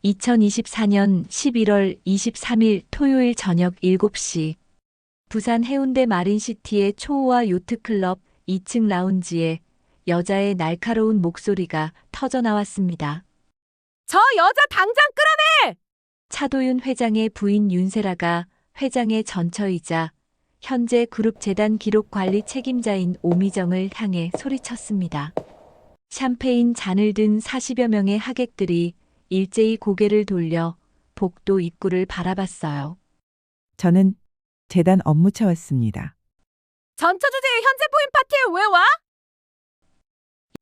2024년 11월 23일 토요일 저녁 7시 부산 해운대 마린시티의 초호화 요트클럽 2층 라운지에 여자의 날카로운 목소리가 터져나왔습니다. 저 여자 당장 끌어내! 차도윤 회장의 부인 윤세라가 회장의 전처이자 현재 그룹 재단 기록 관리 책임자인 오미정을 향해 소리쳤습니다. 샴페인 잔을 든 40여 명의 하객들이 일제히 고개를 돌려 복도 입구를 바라봤어요. 저는 재단 업무차 왔습니다. 전처 주제의 현재 부인 파티에 왜 와?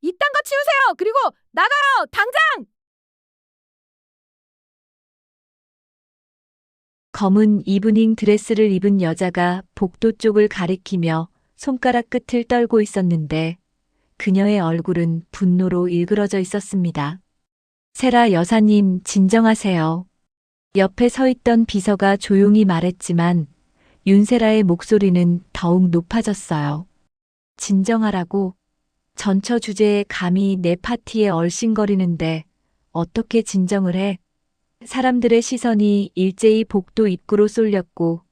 이딴 거 치우세요. 그리고 나가요. 당장! 검은 이브닝 드레스를 입은 여자가 복도 쪽을 가리키며 손가락 끝을 떨고 있었는데 그녀의 얼굴은 분노로 일그러져 있었습니다. 세라 여사님, 진정하세요. 옆에 서 있던 비서가 조용히 말했지만 윤세라의 목소리는 더욱 높아졌어요. 진정하라고? 전처 주제에 감히 내 파티에 얼씬거리는데 어떻게 진정을 해? 사람들의 시선이 일제히 복도 입구로 쏠렸고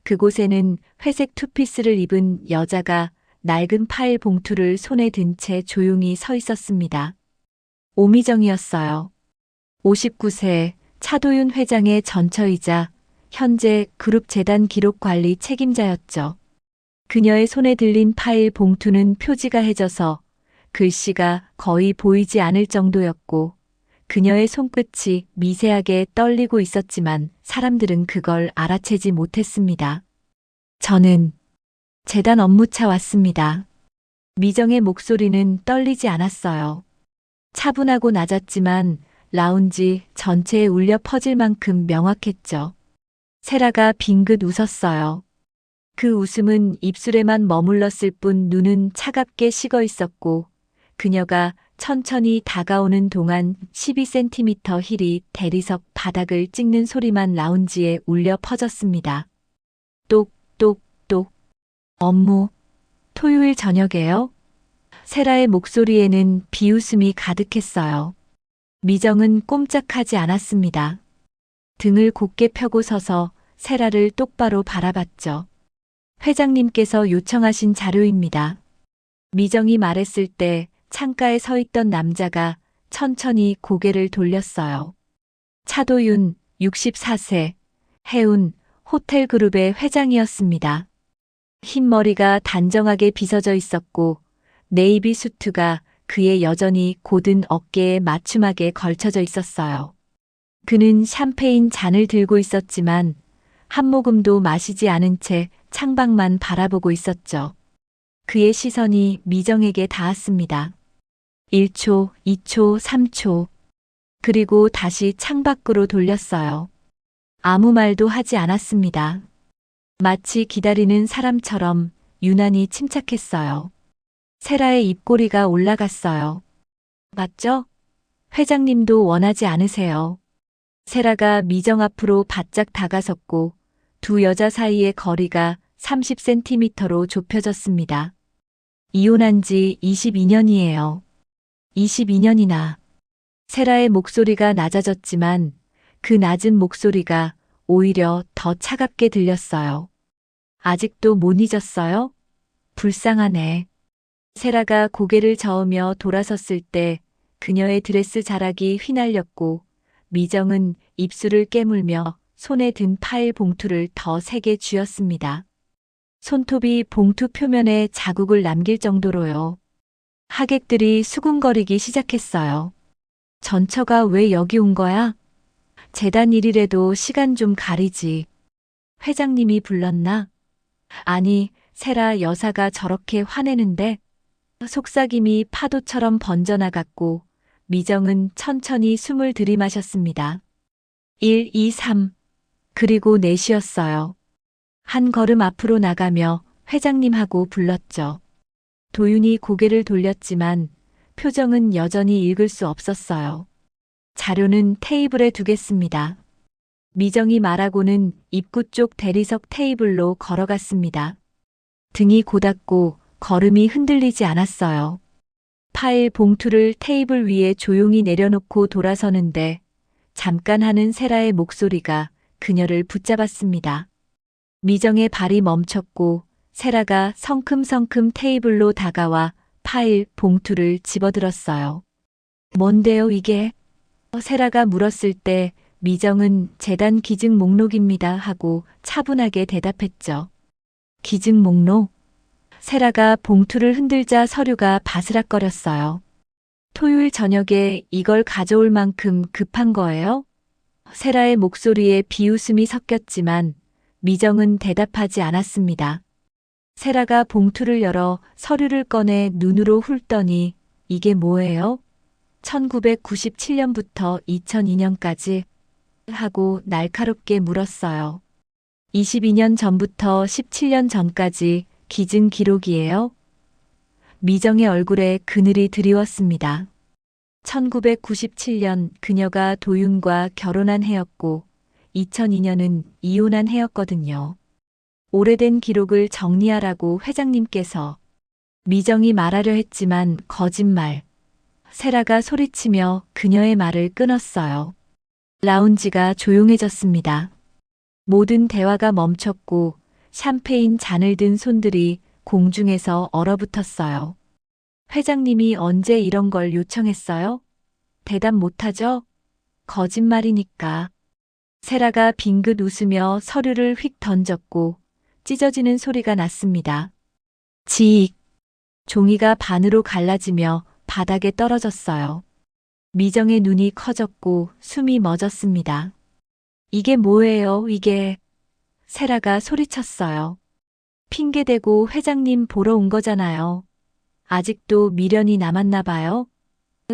그곳에는 회색 투피스를 입은 여자가 낡은 파일 봉투를 손에 든 채 조용히 서 있었습니다. 오미정이었어요. 59세 차도윤 회장의 전처이자 현재 그룹 재단 기록 관리 책임자였죠. 그녀의 손에 들린 파일 봉투는 표지가 해져서 글씨가 거의 보이지 않을 정도였고 그녀의 손끝이 미세하게 떨리고 있었지만 사람들은 그걸 알아채지 못했습니다. 저는 재단 업무차 왔습니다. 미정의 목소리는 떨리지 않았어요. 차분하고 낮았지만 라운지 전체에 울려 퍼질 만큼 명확했죠. 세라가 빙긋 웃었어요. 그 웃음은 입술에만 머물렀을 뿐 눈은 차갑게 식어 있었고 그녀가 천천히 다가오는 동안 12cm 힐이 대리석 바닥을 찍는 소리만 라운지에 울려 퍼졌습니다. 똑똑똑. 업무. 토요일 저녁에요? 세라의 목소리에는 비웃음이 가득했어요. 미정은 꼼짝하지 않았습니다. 등을 곧게 펴고 서서 세라를 똑바로 바라봤죠. 회장님께서 요청하신 자료입니다. 미정이 말했을 때 창가에 서 있던 남자가 천천히 고개를 돌렸어요. 차도윤, 64세, 해운, 호텔그룹의 회장이었습니다. 흰 머리가 단정하게 빗어져 있었고 네이비 수트가 그의 여전히 곧은 어깨에 맞춤하게 걸쳐져 있었어요. 그는 샴페인 잔을 들고 있었지만 한 모금도 마시지 않은 채 창밖만 바라보고 있었죠. 그의 시선이 미정에게 닿았습니다. 1초, 2초, 3초. 그리고 다시 창밖으로 돌렸어요. 아무 말도 하지 않았습니다. 마치 기다리는 사람처럼 유난히 침착했어요. 세라의 입꼬리가 올라갔어요. 맞죠? 회장님도 원하지 않으세요. 세라가 미정 앞으로 바짝 다가섰고 두 여자 사이의 거리가 30cm로 좁혀졌습니다. 이혼한 지 22년이에요. 22년이나. 세라의 목소리가 낮아졌지만 그 낮은 목소리가 오히려 더 차갑게 들렸어요. 아직도 못 잊었어요? 불쌍하네. 세라가 고개를 저으며 돌아섰을 때 그녀의 드레스 자락이 휘날렸고 미정은 입술을 깨물며 손에 든 파일 봉투를 더 세게 쥐었습니다. 손톱이 봉투 표면에 자국을 남길 정도로요. 하객들이 수군거리기 시작했어요. 전처가 왜 여기 온 거야? 재단 일이라도 시간 좀 가리지. 회장님이 불렀나? 아니, 세라 여사가 저렇게 화내는데? 속삭임이 파도처럼 번져나갔고 미정은 천천히 숨을 들이마셨습니다. 1, 2, 3. 그리고 내쉬었어요. 한 걸음 앞으로 나가며 회장님하고 불렀죠. 도윤이 고개를 돌렸지만 표정은 여전히 읽을 수 없었어요. 자료는 테이블에 두겠습니다. 미정이 말하고는 입구 쪽 대리석 테이블로 걸어갔습니다. 등이 고닫고 걸음이 흔들리지 않았어요. 파일 봉투를 테이블 위에 조용히 내려놓고 돌아서는데 잠깐 하는 세라의 목소리가 그녀를 붙잡았습니다. 미정의 발이 멈췄고 세라가 성큼성큼 테이블로 다가와 파일, 봉투를 집어들었어요. 뭔데요, 이게? 세라가 물었을 때 미정은 재단 기증 목록입니다 하고 차분하게 대답했죠. 기증 목록? 세라가 봉투를 흔들자 서류가 바스락거렸어요. 토요일 저녁에 이걸 가져올 만큼 급한 거예요? 세라의 목소리에 비웃음이 섞였지만 미정은 대답하지 않았습니다. 세라가 봉투를 열어 서류를 꺼내 눈으로 훑더니 이게 뭐예요? 1997년부터 2002년까지 하고 날카롭게 물었어요. 22년 전부터 17년 전까지 기증 기록이에요? 미정의 얼굴에 그늘이 드리웠습니다. 1997년 그녀가 도윤과 결혼한 해였고 2002년은 이혼한 해였거든요. 오래된 기록을 정리하라고 회장님께서. 미정이 말하려 했지만 거짓말. 세라가 소리치며 그녀의 말을 끊었어요. 라운지가 조용해졌습니다. 모든 대화가 멈췄고 샴페인 잔을 든 손들이 공중에서 얼어붙었어요. 회장님이 언제 이런 걸 요청했어요? 대답 못하죠? 거짓말이니까. 세라가 빙긋 웃으며 서류를 휙 던졌고 찢어지는 소리가 났습니다. 지익. 종이가 반으로 갈라지며 바닥에 떨어졌어요. 미정의 눈이 커졌고 숨이 멎었습니다. 이게 뭐예요, 이게? 세라가 소리쳤어요. 핑계대고 회장님 보러 온 거잖아요. 아직도 미련이 남았나 봐요.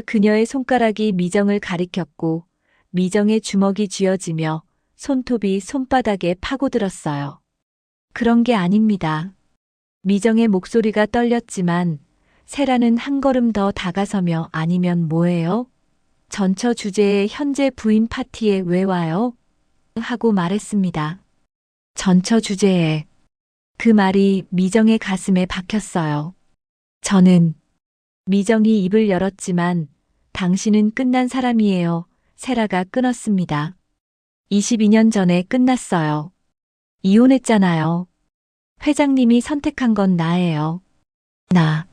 그녀의 손가락이 미정을 가리켰고 미정의 주먹이 쥐어지며 손톱이 손바닥에 파고들었어요. 그런 게 아닙니다. 미정의 목소리가 떨렸지만 세라는 한 걸음 더 다가서며 아니면 뭐예요? 전처 주제의 현재 부인 파티에 왜 와요? 하고 말했습니다. 전처 주제에. 그 말이 미정의 가슴에 박혔어요. 저는. 미정이 입을 열었지만 당신은 끝난 사람이에요. 세라가 끊었습니다. 22년 전에 끝났어요. 이혼했잖아요. 회장님이 선택한 건 나예요. 나.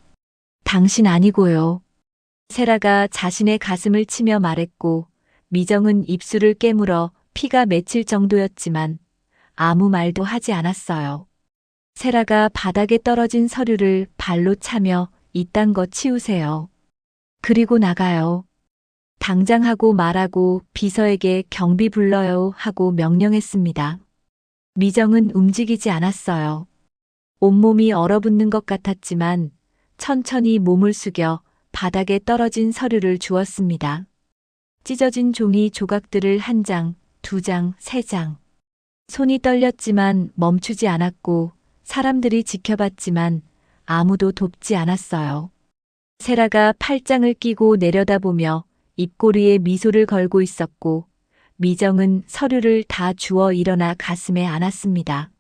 당신 아니고요. 세라가 자신의 가슴을 치며 말했고 미정은 입술을 깨물어 피가 맺힐 정도였지만 아무 말도 하지 않았어요. 세라가 바닥에 떨어진 서류를 발로 차며 이딴 거 치우세요. 그리고 나가요. 당장 하고 말하고 비서에게 경비 불러요 하고 명령했습니다. 미정은 움직이지 않았어요. 온몸이 얼어붙는 것 같았지만 천천히 몸을 숙여 바닥에 떨어진 서류를 주었습니다. 찢어진 종이 조각들을 한 장, 두 장, 세 장. 손이 떨렸지만 멈추지 않았고 사람들이 지켜봤지만 아무도 돕지 않았어요. 세라가 팔짱을 끼고 내려다보며 입꼬리에 미소를 걸고 있었고 미정은 서류를 다 주워 일어나 가슴에 안았습니다.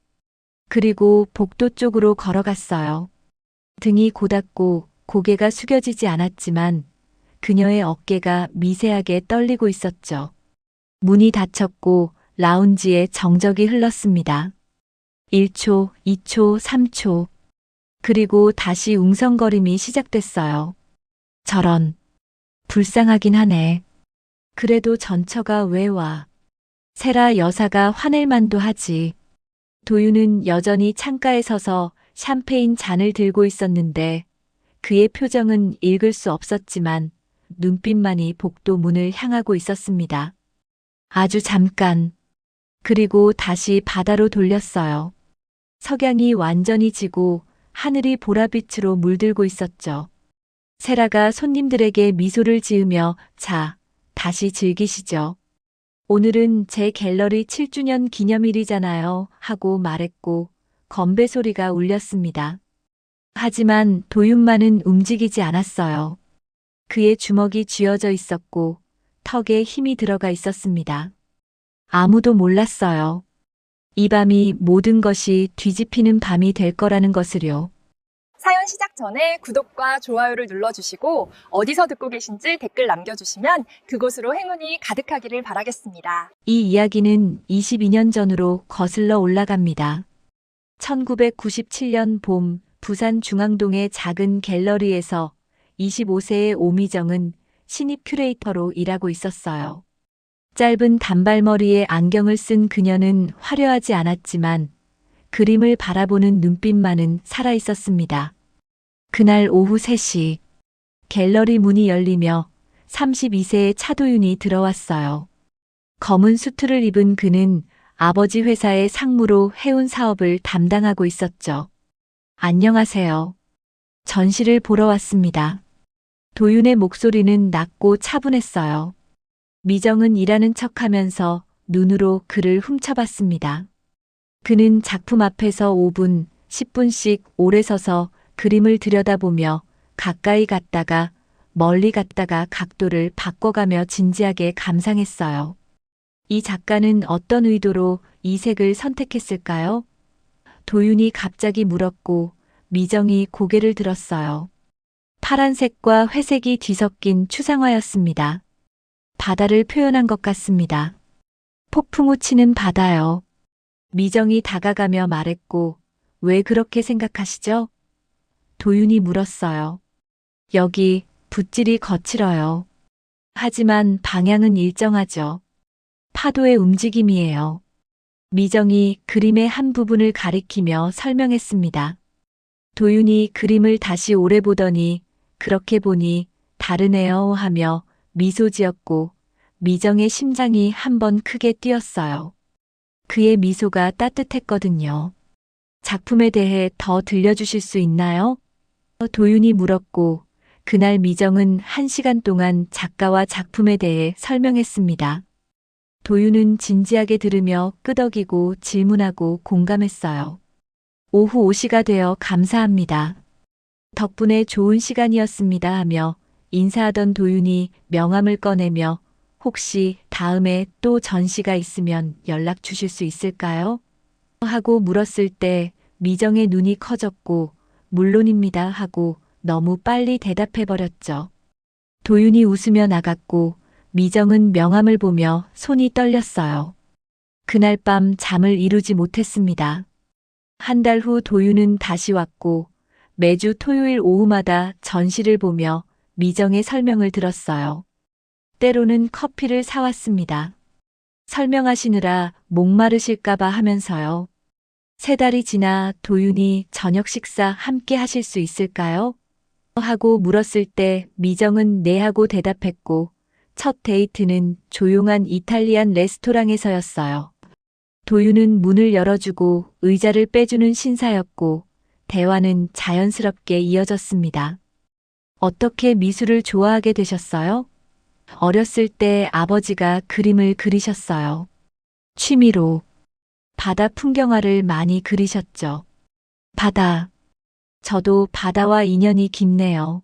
그리고 복도 쪽으로 걸어갔어요. 등이 고닫고 고개가 숙여지지 않았지만 그녀의 어깨가 미세하게 떨리고 있었죠. 문이 닫혔고 라운지에 정적이 흘렀습니다. 1초, 2초, 3초. 그리고 다시 웅성거림이 시작됐어요. 저런. 불쌍하긴 하네. 그래도 전처가 왜 와? 세라 여사가 화낼 만도 하지. 도윤은 여전히 창가에 서서 샴페인 잔을 들고 있었는데 그의 표정은 읽을 수 없었지만 눈빛만이 복도 문을 향하고 있었습니다. 아주 잠깐. 그리고 다시 바다로 돌렸어요. 석양이 완전히 지고 하늘이 보라빛으로 물들고 있었죠. 세라가 손님들에게 미소를 지으며 자, 다시 즐기시죠. 오늘은 제 갤러리 7주년 기념일이잖아요 하고 말했고 건배 소리가 울렸습니다. 하지만 도윤만은 움직이지 않았어요. 그의 주먹이 쥐어져 있었고 턱에 힘이 들어가 있었습니다. 아무도 몰랐어요. 이 밤이 모든 것이 뒤집히는 밤이 될 거라는 것을요. 사연 시작 전에 구독과 좋아요를 눌러주시고 어디서 듣고 계신지 댓글 남겨주시면 그곳으로 행운이 가득하기를 바라겠습니다. 이 이야기는 22년 전으로 거슬러 올라갑니다. 1997년 봄 부산 중앙동의 작은 갤러리에서 25세의 오미정은 신입 큐레이터로 일하고 있었어요. 짧은 단발머리에 안경을 쓴 그녀는 화려하지 않았지만 그림을 바라보는 눈빛만은 살아있었습니다. 그날 오후 3시 갤러리 문이 열리며 32세의 차도윤이 들어왔어요. 검은 수트를 입은 그는 아버지 회사의 상무로 해운 사업을 담당하고 있었죠. 안녕하세요. 전시를 보러 왔습니다. 도윤의 목소리는 낮고 차분했어요. 미정은 일하는 척하면서 눈으로 그를 훔쳐봤습니다. 그는 작품 앞에서 5분, 10분씩 오래 서서 그림을 들여다보며 가까이 갔다가 멀리 갔다가 각도를 바꿔가며 진지하게 감상했어요. 이 작가는 어떤 의도로 이 색을 선택했을까요? 도윤이 갑자기 물었고 미정이 고개를 들었어요. 파란색과 회색이 뒤섞인 추상화였습니다. 바다를 표현한 것 같습니다. 폭풍우 치는 바다요. 미정이 다가가며 말했고, 왜 그렇게 생각하시죠? 도윤이 물었어요. 여기 붓질이 거칠어요. 하지만 방향은 일정하죠. 파도의 움직임이에요. 미정이 그림의 한 부분을 가리키며 설명했습니다. 도윤이 그림을 다시 오래 보더니 그렇게 보니 다르네요 하며 미소 지었고 미정의 심장이 한번 크게 뛰었어요. 그의 미소가 따뜻했거든요. 작품에 대해 더 들려주실 수 있나요? 도윤이 물었고 그날 미정은 1시간 동안 작가와 작품에 대해 설명했습니다. 도윤은 진지하게 들으며 끄덕이고 질문하고 공감했어요. 오후 5시가 되어 감사합니다. 덕분에 좋은 시간이었습니다 하며 인사하던 도윤이 명함을 꺼내며 혹시 다음에 또 전시가 있으면 연락 주실 수 있을까요? 하고 물었을 때 미정의 눈이 커졌고 물론입니다 하고 너무 빨리 대답해버렸죠. 도윤이 웃으며 나갔고 미정은 명함을 보며 손이 떨렸어요. 그날 밤 잠을 이루지 못했습니다. 한 달 후 도윤은 다시 왔고 매주 토요일 오후마다 전시를 보며 미정의 설명을 들었어요. 때로는 커피를 사왔습니다. 설명하시느라 목마르실까봐 하면서요. 3달이 지나 도윤이 저녁 식사 함께 하실 수 있을까요? 하고 물었을 때 미정은 네 하고 대답했고 첫 데이트는 조용한 이탈리안 레스토랑에서였어요. 도윤은 문을 열어주고 의자를 빼주는 신사였고 대화는 자연스럽게 이어졌습니다. 어떻게 미술을 좋아하게 되셨어요? 어렸을 때 아버지가 그림을 그리셨어요. 취미로 바다 풍경화를 많이 그리셨죠. 바다. 저도 바다와 인연이 깊네요.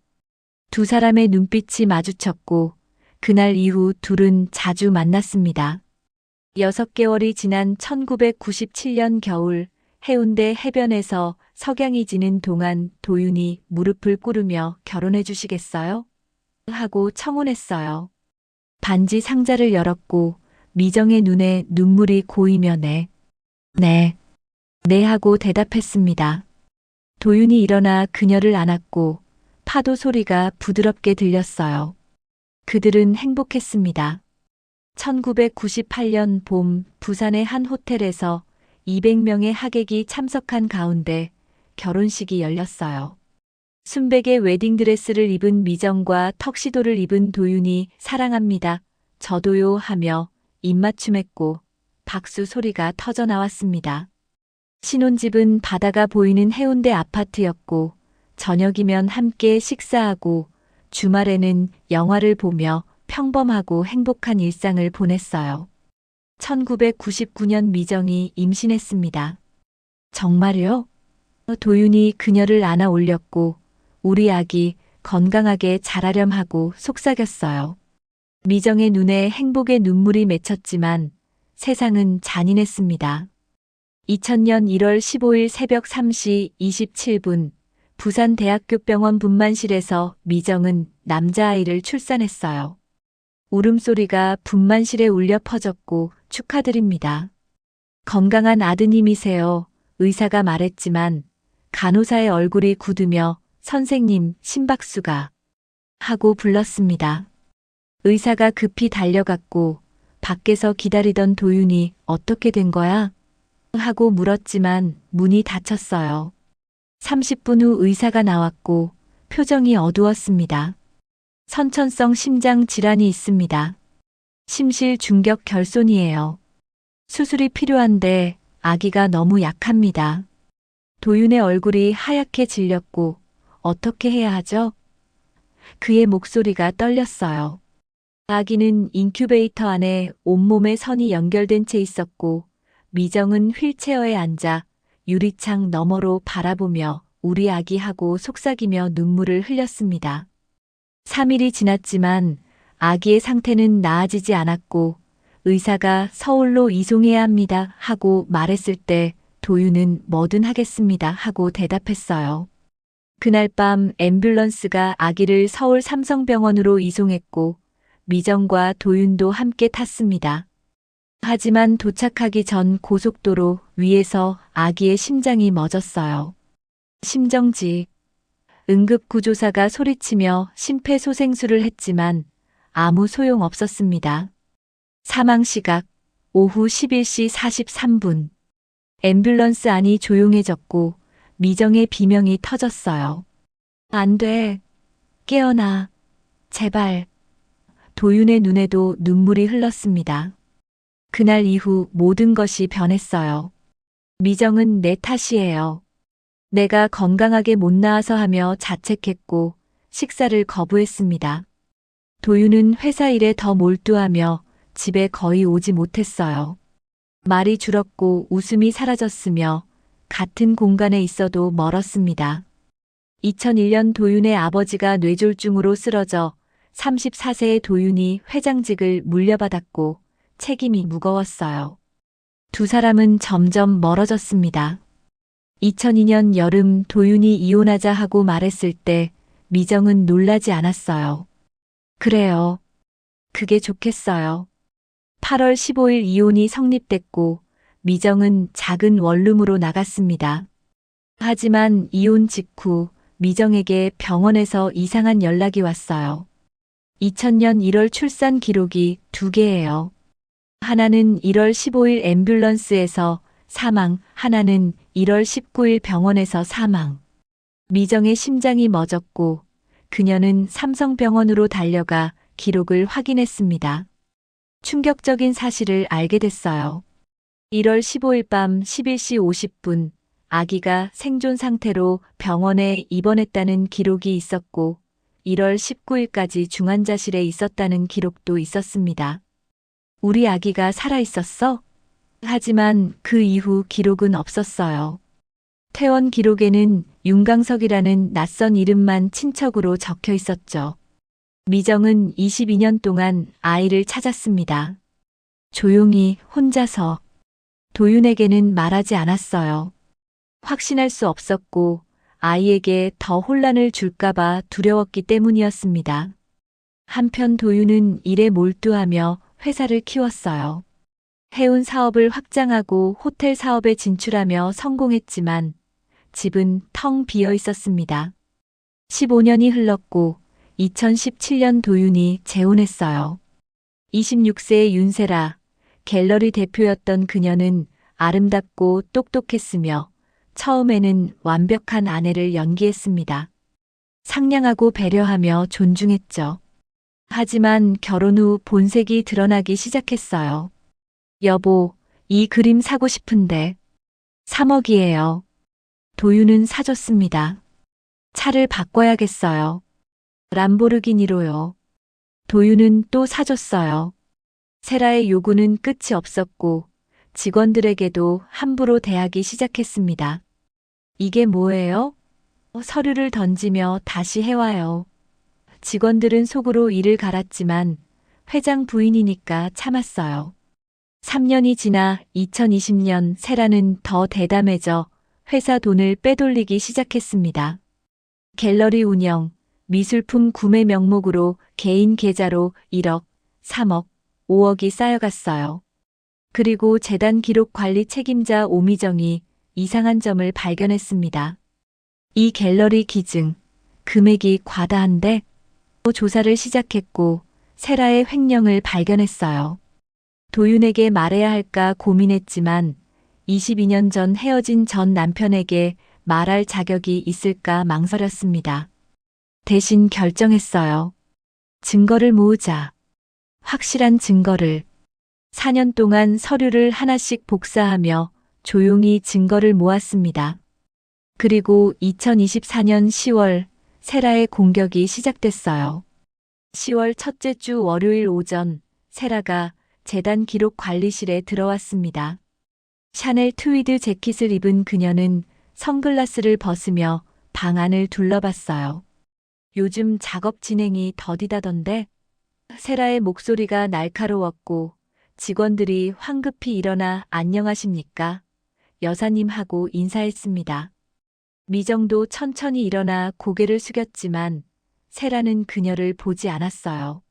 두 사람의 눈빛이 마주쳤고 그날 이후 둘은 자주 만났습니다. 6개월이 지난 1997년 겨울 해운대 해변에서 석양이 지는 동안 도윤이 무릎을 꿇으며 결혼해 주시겠어요? 하고 청혼했어요. 반지 상자를 열었고 미정의 눈에 눈물이 고이며 네 하고 대답했습니다. 도윤이 일어나 그녀를 안았고 파도 소리가 부드럽게 들렸어요. 그들은 행복했습니다. 1998년 봄 부산의 한 호텔에서 200명의 하객이 참석한 가운데 결혼식이 열렸어요. 순백의 웨딩드레스를 입은 미정과 턱시도를 입은 도윤이 사랑합니다. 저도요 하며 입맞춤했고 박수 소리가 터져 나왔습니다. 신혼집은 바다가 보이는 해운대 아파트였고 저녁이면 함께 식사하고 주말에는 영화를 보며 평범하고 행복한 일상을 보냈어요. 1999년 미정이 임신했습니다. 정말요? 도윤이 그녀를 안아 올렸고 우리 아기 건강하게 자라렴 하고 속삭였어요. 미정의 눈에 행복의 눈물이 맺혔지만 세상은 잔인했습니다. 2000년 1월 15일 새벽 3시 27분 부산대학교병원 분만실에서 미정은 남자아이를 출산했어요. 울음소리가 분만실에 울려 퍼졌고 축하드립니다. 건강한 아드님이세요. 의사가 말했지만 간호사의 얼굴이 굳으며 선생님 심박수가 하고 불렀습니다. 의사가 급히 달려갔고 밖에서 기다리던 도윤이 어떻게 된 거야? 하고 물었지만 문이 닫혔어요. 30분 후 의사가 나왔고 표정이 어두웠습니다. 선천성 심장 질환이 있습니다. 심실 중격 결손이에요. 수술이 필요한데 아기가 너무 약합니다. 도윤의 얼굴이 하얗게 질렸고 어떻게 해야 하죠? 그의 목소리가 떨렸어요. 아기는 인큐베이터 안에 온몸에 선이 연결된 채 있었고 미정은 휠체어에 앉아 유리창 너머로 바라보며 우리 아기 하고 속삭이며 눈물을 흘렸습니다. 3일이 지났지만 아기의 상태는 나아지지 않았고 의사가 서울로 이송해야 합니다 하고 말했을 때 도윤은 뭐든 하겠습니다 하고 대답했어요. 그날 밤 앰뷸런스가 아기를 서울 삼성병원으로 이송했고 미정과 도윤도 함께 탔습니다. 하지만 도착하기 전 고속도로 위에서 아기의 심장이 멎었어요. 심정지. 응급구조사가 소리치며 심폐소생술을 했지만 아무 소용 없었습니다. 사망 시각 오후 11시 43분. 앰뷸런스 안이 조용해졌고 미정의 비명이 터졌어요. 안 돼. 깨어나. 제발. 도윤의 눈에도 눈물이 흘렀습니다. 그날 이후 모든 것이 변했어요. 미정은 내 탓이에요. 내가 건강하게 못 나와서 하며 자책했고 식사를 거부했습니다. 도윤은 회사 일에 더 몰두하며 집에 거의 오지 못했어요. 말이 줄었고 웃음이 사라졌으며 같은 공간에 있어도 멀었습니다. 2001년 도윤의 아버지가 뇌졸중으로 쓰러져 34세의 도윤이 회장직을 물려받았고 책임이 무거웠어요. 두 사람은 점점 멀어졌습니다. 2002년 여름 도윤이 이혼하자 하고 말했을 때 미정은 놀라지 않았어요. 그래요. 그게 좋겠어요. 8월 15일 이혼이 성립됐고 미정은 작은 원룸으로 나갔습니다. 하지만 이혼 직후 미정에게 병원에서 이상한 연락이 왔어요. 2000년 1월 출산 기록이 2개예요. 하나는 1월 15일 앰뷸런스에서 사망, 하나는 1월 19일 병원에서 사망. 미정의 심장이 멎었고 그녀는 삼성병원으로 달려가 기록을 확인했습니다. 충격적인 사실을 알게 됐어요. 1월 15일 밤 11시 50분 아기가 생존 상태로 병원에 입원했다는 기록이 있었고 1월 19일까지 중환자실에 있었다는 기록도 있었습니다. 우리 아기가 살아 있었어? 하지만 그 이후 기록은 없었어요. 퇴원 기록에는 윤강석이라는 낯선 이름만 친척으로 적혀 있었죠. 미정은 22년 동안 아이를 찾았습니다. 조용히 혼자서. 도윤에게는 말하지 않았어요. 확신할 수 없었고 아이에게 더 혼란을 줄까봐 두려웠기 때문이었습니다. 한편 도윤은 일에 몰두하며 회사를 키웠어요. 해운 사업을 확장하고 호텔 사업에 진출하며 성공했지만 집은 텅 비어 있었습니다. 15년이 흘렀고 2017년 도윤이 재혼했어요. 26세의 윤세라, 갤러리 대표였던 그녀는 아름답고 똑똑했으며 처음에는 완벽한 아내를 연기했습니다. 상냥하고 배려하며 존중했죠. 하지만 결혼 후 본색이 드러나기 시작했어요. 여보, 이 그림 사고 싶은데 3억이에요. 도윤은 사줬습니다. 차를 바꿔야겠어요. 람보르기니로요. 도윤은 또 사줬어요. 세라의 요구는 끝이 없었고 직원들에게도 함부로 대하기 시작했습니다. 이게 뭐예요? 서류를 던지며 다시 해와요. 직원들은 속으로 이를 갈았지만 회장 부인이니까 참았어요. 3년이 지나 2020년 세라는 더 대담해져 회사 돈을 빼돌리기 시작했습니다. 갤러리 운영, 미술품 구매 명목으로 개인 계좌로 1억, 3억, 5억이 쌓여갔어요. 그리고 재단 기록 관리 책임자 오미정이 이상한 점을 발견했습니다. 이 갤러리 기증, 금액이 과다한데? 조사를 시작했고 세라의 횡령을 발견했어요. 도윤에게 말해야 할까 고민했지만 22년 전 헤어진 전 남편에게 말할 자격이 있을까 망설였습니다. 대신 결정했어요. 증거를 모으자. 확실한 증거를. 4년 동안 서류를 하나씩 복사하며 조용히 증거를 모았습니다. 그리고 2024년 10월 세라의 공격이 시작됐어요. 10월 첫째 주 월요일 오전 세라가 재단 기록 관리실에 들어왔습니다. 샤넬 트위드 재킷을 입은 그녀는 선글라스를 벗으며 방 안을 둘러봤어요. 요즘 작업 진행이 더디다던데? 세라의 목소리가 날카로웠고 직원들이 황급히 일어나 안녕하십니까? 여사님 하고 인사했습니다. 미정도 천천히 일어나 고개를 숙였지만 세라는 그녀를 보지 않았어요.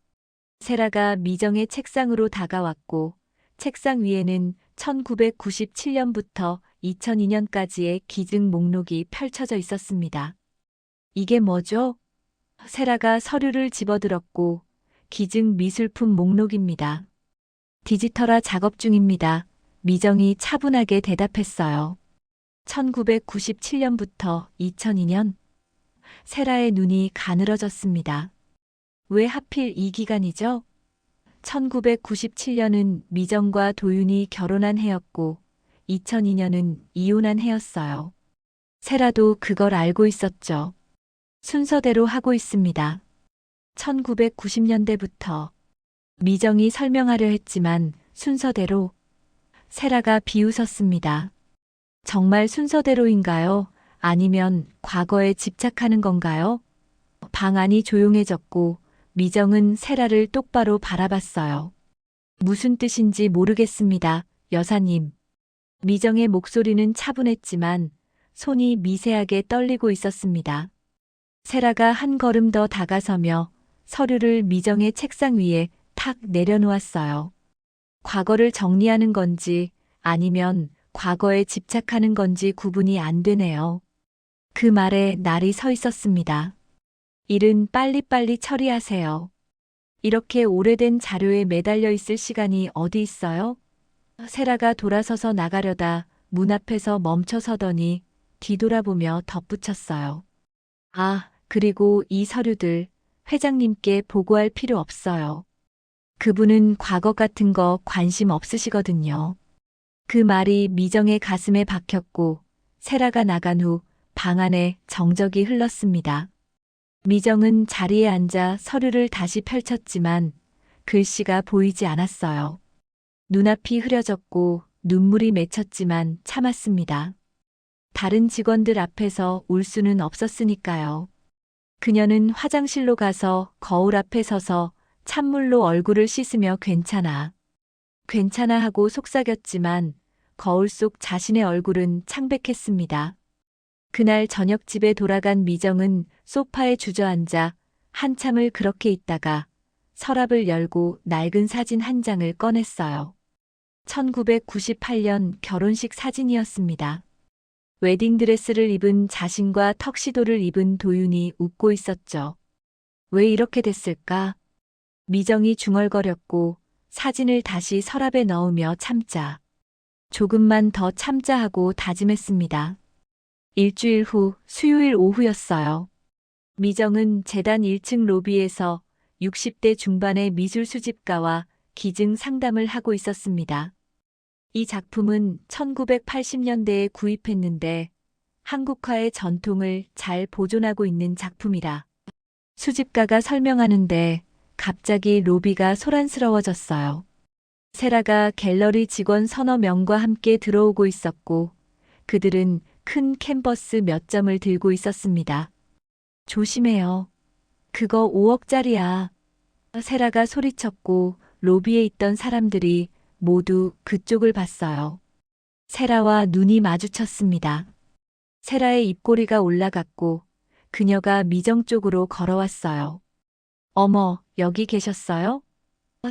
세라가 미정의 책상으로 다가왔고 책상 위에는 1997년부터 2002년까지의 기증 목록이 펼쳐져 있었습니다. 이게 뭐죠? 세라가 서류를 집어들었고 기증 미술품 목록입니다. 디지털화 작업 중입니다. 미정이 차분하게 대답했어요. 1997년부터 2002년. 세라의 눈이 가늘어졌습니다. 왜 하필 이 기간이죠? 1997년은 미정과 도윤이 결혼한 해였고 2002년은 이혼한 해였어요. 세라도 그걸 알고 있었죠. 순서대로 하고 있습니다. 1990년대부터 미정이 설명하려 했지만 순서대로. 세라가 비웃었습니다. 정말 순서대로인가요? 아니면 과거에 집착하는 건가요? 방 안이 조용해졌고 미정은 세라를 똑바로 바라봤어요. 무슨 뜻인지 모르겠습니다, 여사님. 미정의 목소리는 차분했지만 손이 미세하게 떨리고 있었습니다. 세라가 한 걸음 더 다가서며 서류를 미정의 책상 위에 탁 내려놓았어요. 과거를 정리하는 건지 아니면 과거에 집착하는 건지 구분이 안 되네요. 그 말에 날이 서 있었습니다. 일은 빨리빨리 처리하세요. 이렇게 오래된 자료에 매달려 있을 시간이 어디 있어요? 세라가 돌아서서 나가려다 문 앞에서 멈춰서더니 뒤돌아보며 덧붙였어요. 아, 그리고 이 서류들 회장님께 보고할 필요 없어요. 그분은 과거 같은 거 관심 없으시거든요. 그 말이 미정의 가슴에 박혔고 세라가 나간 후 방 안에 정적이 흘렀습니다. 미정은 자리에 앉아 서류를 다시 펼쳤지만 글씨가 보이지 않았어요. 눈앞이 흐려졌고 눈물이 맺혔지만 참았습니다. 다른 직원들 앞에서 울 수는 없었으니까요. 그녀는 화장실로 가서 거울 앞에 서서 찬물로 얼굴을 씻으며 괜찮아. 괜찮아 하고 속삭였지만 거울 속 자신의 얼굴은 창백했습니다. 그날 저녁 집에 돌아간 미정은 소파에 주저앉아 한참을 그렇게 있다가 서랍을 열고 낡은 사진 한 장을 꺼냈어요. 1998년 결혼식 사진이었습니다. 웨딩드레스를 입은 자신과 턱시도를 입은 도윤이 웃고 있었죠. 왜 이렇게 됐을까? 미정이 중얼거렸고 사진을 다시 서랍에 넣으며 참자. 조금만 더 참자 하고 다짐했습니다. 일주일 후 수요일 오후였어요. 미정은 재단 1층 로비에서 60대 중반의 미술 수집가와 기증 상담을 하고 있었습니다. 이 작품은 1980년대에 구입했는데 한국화의 전통을 잘 보존하고 있는 작품이라. 수집가가 설명하는데 갑자기 로비가 소란스러워졌어요. 세라가 갤러리 직원 서너 명과 함께 들어오고 있었고 그들은 큰 캔버스 몇 점을 들고 있었습니다. 조심해요. 그거 5억짜리야. 세라가 소리쳤고 로비에 있던 사람들이 모두 그쪽을 봤어요. 세라와 눈이 마주쳤습니다. 세라의 입꼬리가 올라갔고 그녀가 미정 쪽으로 걸어왔어요. 어머, 여기 계셨어요?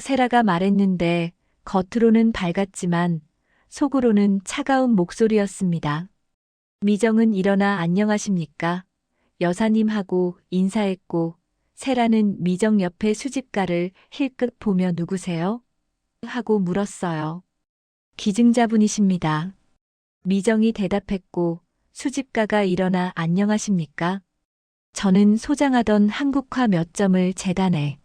세라가 말했는데 겉으로는 밝았지만 속으로는 차가운 목소리였습니다. 미정은 일어나 안녕하십니까? 여사님 하고 인사했고 세라는 미정 옆에 수집가를 힐끗 보며 누구세요? 하고 물었어요. 기증자분이십니다. 미정이 대답했고 수집가가 일어나 안녕하십니까? 저는 소장하던 한국화 몇 점을 재단해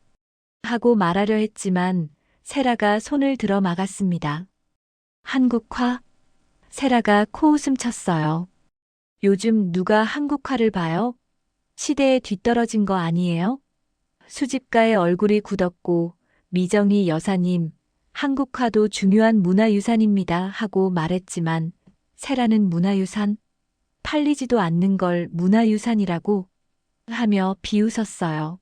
하고 말하려 했지만 세라가 손을 들어 막았습니다. 한국화? 세라가 코웃음 쳤어요. 요즘 누가 한국화를 봐요? 시대에 뒤떨어진 거 아니에요? 수집가의 얼굴이 굳었고 미정이 여사님, 한국화도 중요한 문화유산입니다 하고 말했지만 세라는 문화유산? 팔리지도 않는 걸 문화유산이라고 하며 비웃었어요.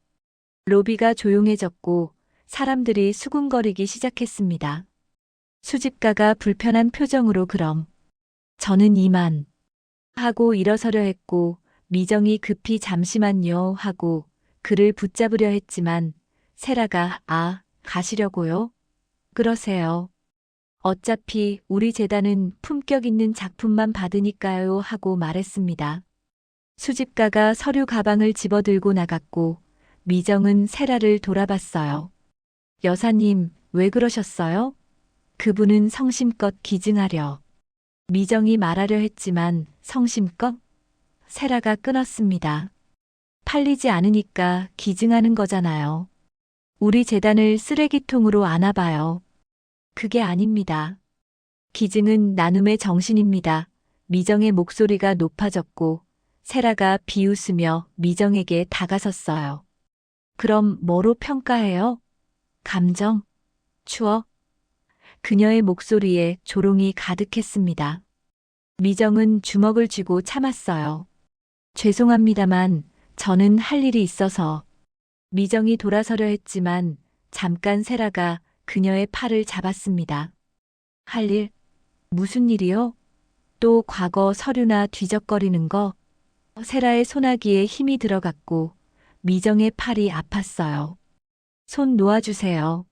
로비가 조용해졌고 사람들이 수군거리기 시작했습니다. 수집가가 불편한 표정으로 그럼 저는 이만 하고 일어서려 했고 미정이 급히 잠시만요 하고 그를 붙잡으려 했지만 세라가 가시려고요? 그러세요. 어차피 우리 재단은 품격 있는 작품만 받으니까요 하고 말했습니다. 수집가가 서류 가방을 집어들고 나갔고 미정은 세라를 돌아봤어요. 여사님, 왜 그러셨어요? 그분은 성심껏 기증하려. 미정이 말하려 했지만 성심껏? 세라가 끊었습니다. 팔리지 않으니까 기증하는 거잖아요. 우리 재단을 쓰레기통으로 아나봐요. 그게 아닙니다. 기증은 나눔의 정신입니다. 미정의 목소리가 높아졌고 세라가 비웃으며 미정에게 다가섰어요. 그럼 뭐로 평가해요? 감정? 추억? 그녀의 목소리에 조롱이 가득했습니다. 미정은 주먹을 쥐고 참았어요. 죄송합니다만 저는 할 일이 있어서. 미정이 돌아서려 했지만 잠깐 세라가 그녀의 팔을 잡았습니다. 할 일? 무슨 일이요? 또 과거 서류나 뒤적거리는 거? 세라의 소나기에 힘이 들어갔고 미정의 팔이 아팠어요. 손 놓아주세요.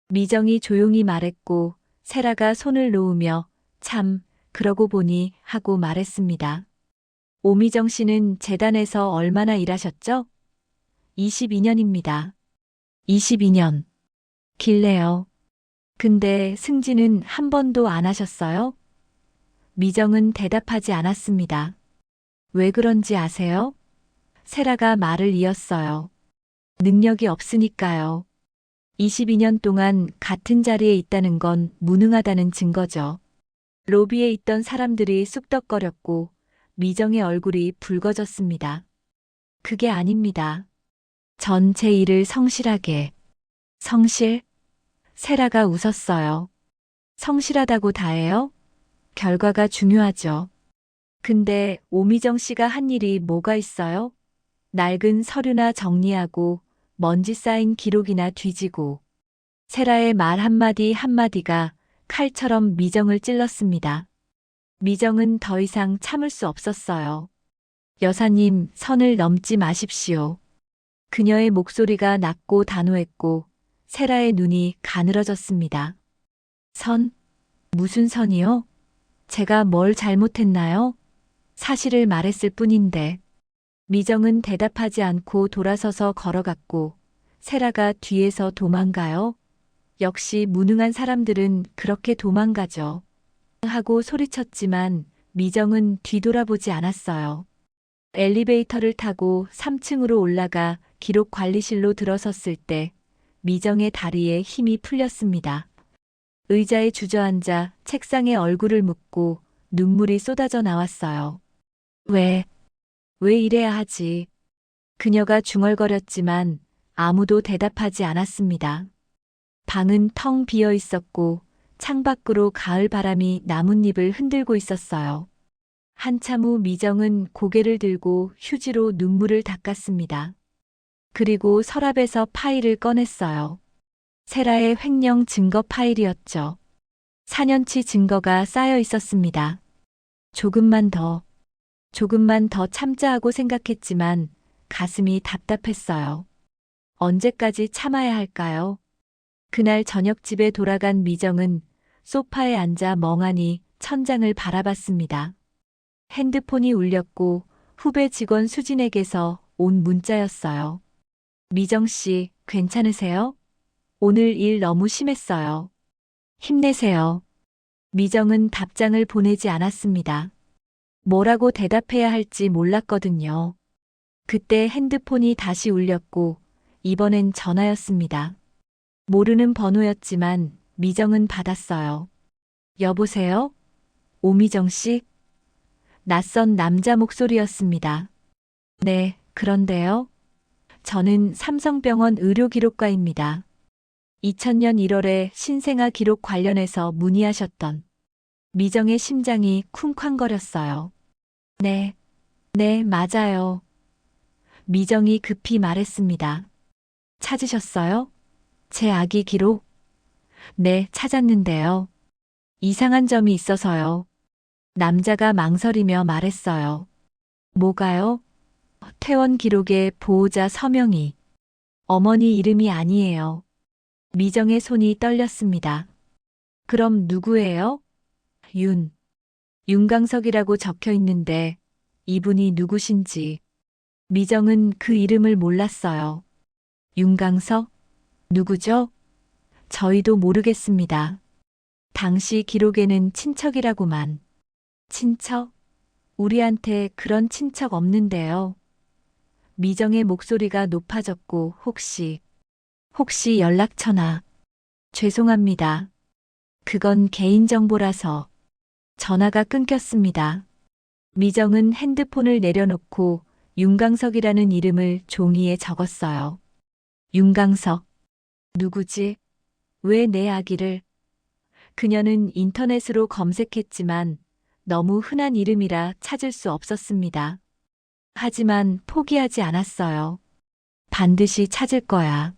미정이 조용히 말했고 세라가 손을 놓으며 참, 그러고 보니 하고 말했습니다. 오미정 씨는 재단에서 얼마나 일하셨죠? 22년입니다. 22년. 길래요. 근데 승진은 한 번도 안 하셨어요? 미정은 대답하지 않았습니다. 왜 그런지 아세요? 세라가 말을 이었어요. 능력이 없으니까요. 22년 동안 같은 자리에 있다는 건 무능하다는 증거죠. 로비에 있던 사람들이 쑥덕거렸고 미정의 얼굴이 붉어졌습니다. 그게 아닙니다. 전 제 일을 성실하게. 성실? 세라가 웃었어요. 성실하다고 다해요? 결과가 중요하죠. 근데 오미정 씨가 한 일이 뭐가 있어요? 낡은 서류나 정리하고 먼지 쌓인 기록이나 뒤지고. 세라의 말 한마디 한마디가 칼처럼 미정을 찔렀습니다. 미정은 더 이상 참을 수 없었어요. 여사님, 선을 넘지 마십시오. 그녀의 목소리가 낮고 단호했고 세라의 눈이 가늘어졌습니다. 선? 무슨 선이요? 제가 뭘 잘못했나요? 사실을 말했을 뿐인데. 미정은 대답하지 않고 돌아서서 걸어갔고 세라가 뒤에서 도망가요? 역시 무능한 사람들은 그렇게 도망가죠. 하고 소리쳤지만 미정은 뒤돌아보지 않았어요. 엘리베이터를 타고 3층으로 올라가 기록 관리실로 들어섰을 때 미정의 다리에 힘이 풀렸습니다. 의자에 주저앉아 책상에 얼굴을 묻고 눈물이 쏟아져 나왔어요. 왜 이래야 하지? 그녀가 중얼거렸지만 아무도 대답하지 않았습니다. 방은 텅 비어 있었고 창밖으로 가을 바람이 나뭇잎을 흔들고 있었어요. 한참 후 미정은 고개를 들고 휴지로 눈물을 닦았습니다. 그리고 서랍에서 파일을 꺼냈어요. 세라의 횡령 증거 파일이었죠. 4년치 증거가 쌓여 있었습니다. 조금만 더 참자 하고 생각했지만 가슴이 답답했어요. 언제까지 참아야 할까요? 그날 저녁 집에 돌아간 미정은 소파에 앉아 멍하니 천장을 바라봤습니다. 핸드폰이 울렸고 후배 직원 수진에게서 온 문자였어요. 미정 씨, 괜찮으세요? 오늘 일 너무 심했어요. 힘내세요. 미정은 답장을 보내지 않았습니다. 뭐라고 대답해야 할지 몰랐거든요. 그때 핸드폰이 다시 울렸고 이번엔 전화였습니다. 모르는 번호였지만 미정은 받았어요. 여보세요? 오미정 씨? 낯선 남자 목소리였습니다. 네, 그런데요. 저는 삼성병원 의료기록과입니다. 2000년 1월에 신생아 기록 관련해서 문의하셨던. 미정의 심장이 쿵쾅거렸어요. 네, 네, 맞아요. 미정이 급히 말했습니다. 찾으셨어요? 제 아기 기록? 네, 찾았는데요. 이상한 점이 있어서요. 남자가 망설이며 말했어요. 뭐가요? 퇴원 기록에 보호자 서명이. 어머니 이름이 아니에요. 미정의 손이 떨렸습니다. 그럼 누구예요? 윤강석이라고 적혀 있는데 이분이 누구신지. 미정은 그 이름을 몰랐어요. 윤강석? 누구죠? 저희도 모르겠습니다. 당시 기록에는 친척이라고만. 친척? 우리한테 그런 친척 없는데요. 미정의 목소리가 높아졌고 혹시 연락처나. 죄송합니다. 그건 개인정보라서. 전화가 끊겼습니다. 미정은 핸드폰을 내려놓고 윤강석이라는 이름을 종이에 적었어요. 윤강석. 누구지? 왜 내 아기를? 그녀는 인터넷으로 검색했지만 너무 흔한 이름이라 찾을 수 없었습니다. 하지만 포기하지 않았어요. 반드시 찾을 거야.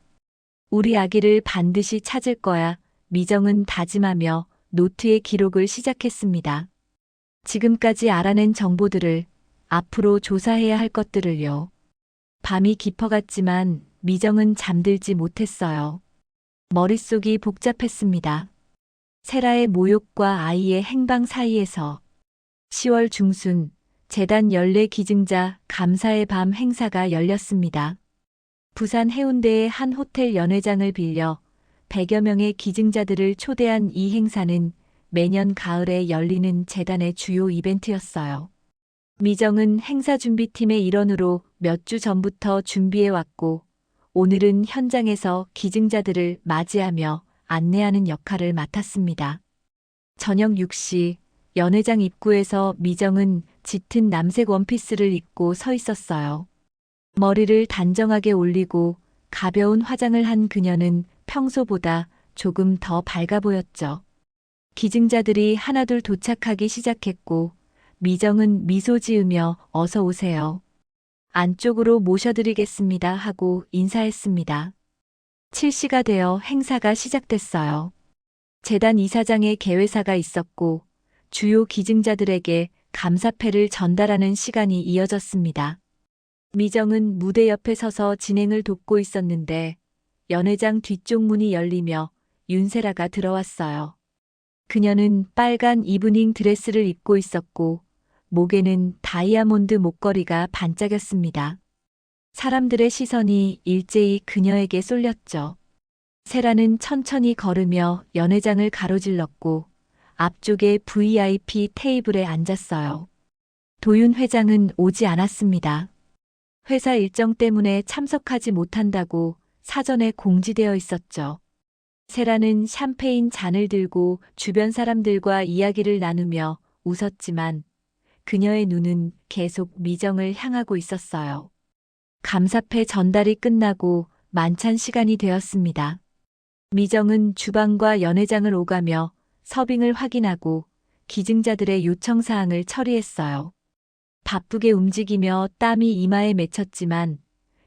우리 아기를 반드시 찾을 거야. 미정은 다짐하며 노트에 기록을 시작했습니다. 지금까지 알아낸 정보들을, 앞으로 조사해야 할 것들을요. 밤이 깊어갔지만 미정은 잠들지 못했어요. 머릿속이 복잡했습니다. 세라의 모욕과 아이의 행방 사이에서 10월 중순 재단 연례 기증자 감사의 밤 행사가 열렸습니다. 부산 해운대의 한 호텔 연회장을 빌려 100여 명의 기증자들을 초대한 이 행사는 매년 가을에 열리는 재단의 주요 이벤트였어요. 미정은 행사 준비팀의 일원으로 몇 주 전부터 준비해왔고 오늘은 현장에서 기증자들을 맞이하며 안내하는 역할을 맡았습니다. 저녁 6시 연회장 입구에서 미정은 짙은 남색 원피스를 입고 서 있었어요. 머리를 단정하게 올리고 가벼운 화장을 한 그녀는 평소보다 조금 더 밝아 보였죠. 기증자들이 하나둘 도착하기 시작했고 미정은 미소 지으며 어서 오세요. 안쪽으로 모셔드리겠습니다 하고 인사했습니다. 7시가 되어 행사가 시작됐어요. 재단 이사장의 개회사가 있었고 주요 기증자들에게 감사패를 전달하는 시간이 이어졌습니다. 미정은 무대 옆에 서서 진행을 돕고 있었는데 연회장 뒤쪽 문이 열리며 윤세라가 들어왔어요. 그녀는 빨간 이브닝 드레스를 입고 있었고 목에는 다이아몬드 목걸이가 반짝였습니다. 사람들의 시선이 일제히 그녀에게 쏠렸죠. 세라는 천천히 걸으며 연회장을 가로질렀고 앞쪽의 VIP 테이블에 앉았어요. 도윤 회장은 오지 않았습니다. 회사 일정 때문에 참석하지 못한다고 사전에 공지되어 있었죠. 세라는 샴페인 잔을 들고 주변 사람들과 이야기를 나누며 웃었지만 그녀의 눈은 계속 미정을 향하고 있었어요. 감사패 전달이 끝나고 만찬 시간이 되었습니다. 미정은 주방과 연회장을 오가며 서빙을 확인하고 기증자들의 요청사항을 처리했어요. 바쁘게 움직이며 땀이 이마에 맺혔지만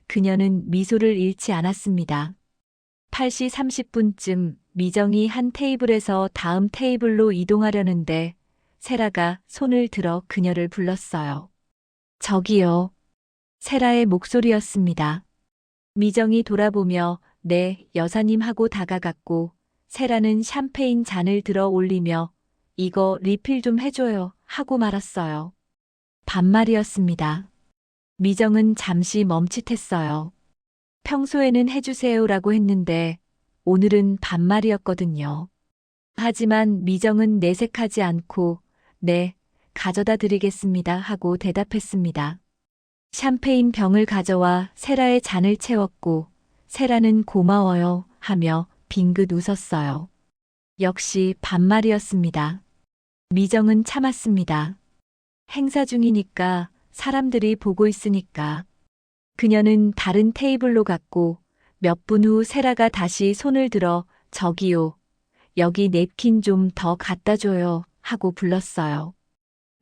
그녀는 미소를 잃지 않았습니다. 8시 30분쯤 미정이 한 테이블에서 다음 테이블로 이동하려는데 세라가 손을 들어 그녀를 불렀어요. 저기요. 세라의 목소리였습니다. 미정이 돌아보며 네, 여사님 하고 다가갔고 세라는 샴페인 잔을 들어 올리며 이거 리필 좀 해줘요 하고 말았어요. 반말이었습니다. 미정은 잠시 멈칫했어요. 평소에는 해주세요라고 했는데 오늘은 반말이었거든요. 하지만 미정은 내색하지 않고 네, 가져다 드리겠습니다 하고 대답했습니다. 샴페인 병을 가져와 세라의 잔을 채웠고 세라는 고마워요 하며 빙긋 웃었어요. 역시 반말이었습니다. 미정은 참았습니다. 행사 중이니까 사람들이 보고 있으니까. 그녀는 다른 테이블로 갔고 몇 분 후 세라가 다시 손을 들어 저기요. 여기 냅킨 좀 더 갖다 줘요 하고 불렀어요.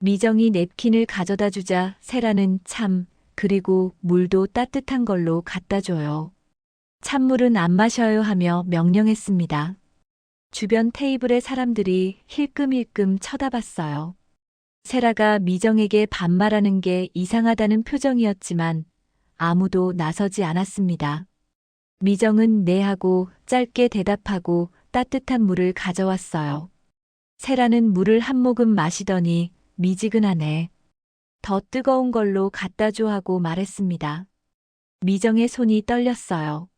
미정이 냅킨을 가져다 주자 세라는 참, 그리고 물도 따뜻한 걸로 갖다 줘요. 찬물은 안 마셔요 하며 명령했습니다. 주변 테이블의 사람들이 힐끔힐끔 쳐다봤어요. 세라가 미정에게 반말하는 게 이상하다는 표정이었지만 아무도 나서지 않았습니다. 미정은 네 하고 짧게 대답하고 따뜻한 물을 가져왔어요. 세라는 물을 한 모금 마시더니 미지근하네. 더 뜨거운 걸로 갖다 줘 하고 말했습니다. 미정의 손이 떨렸어요.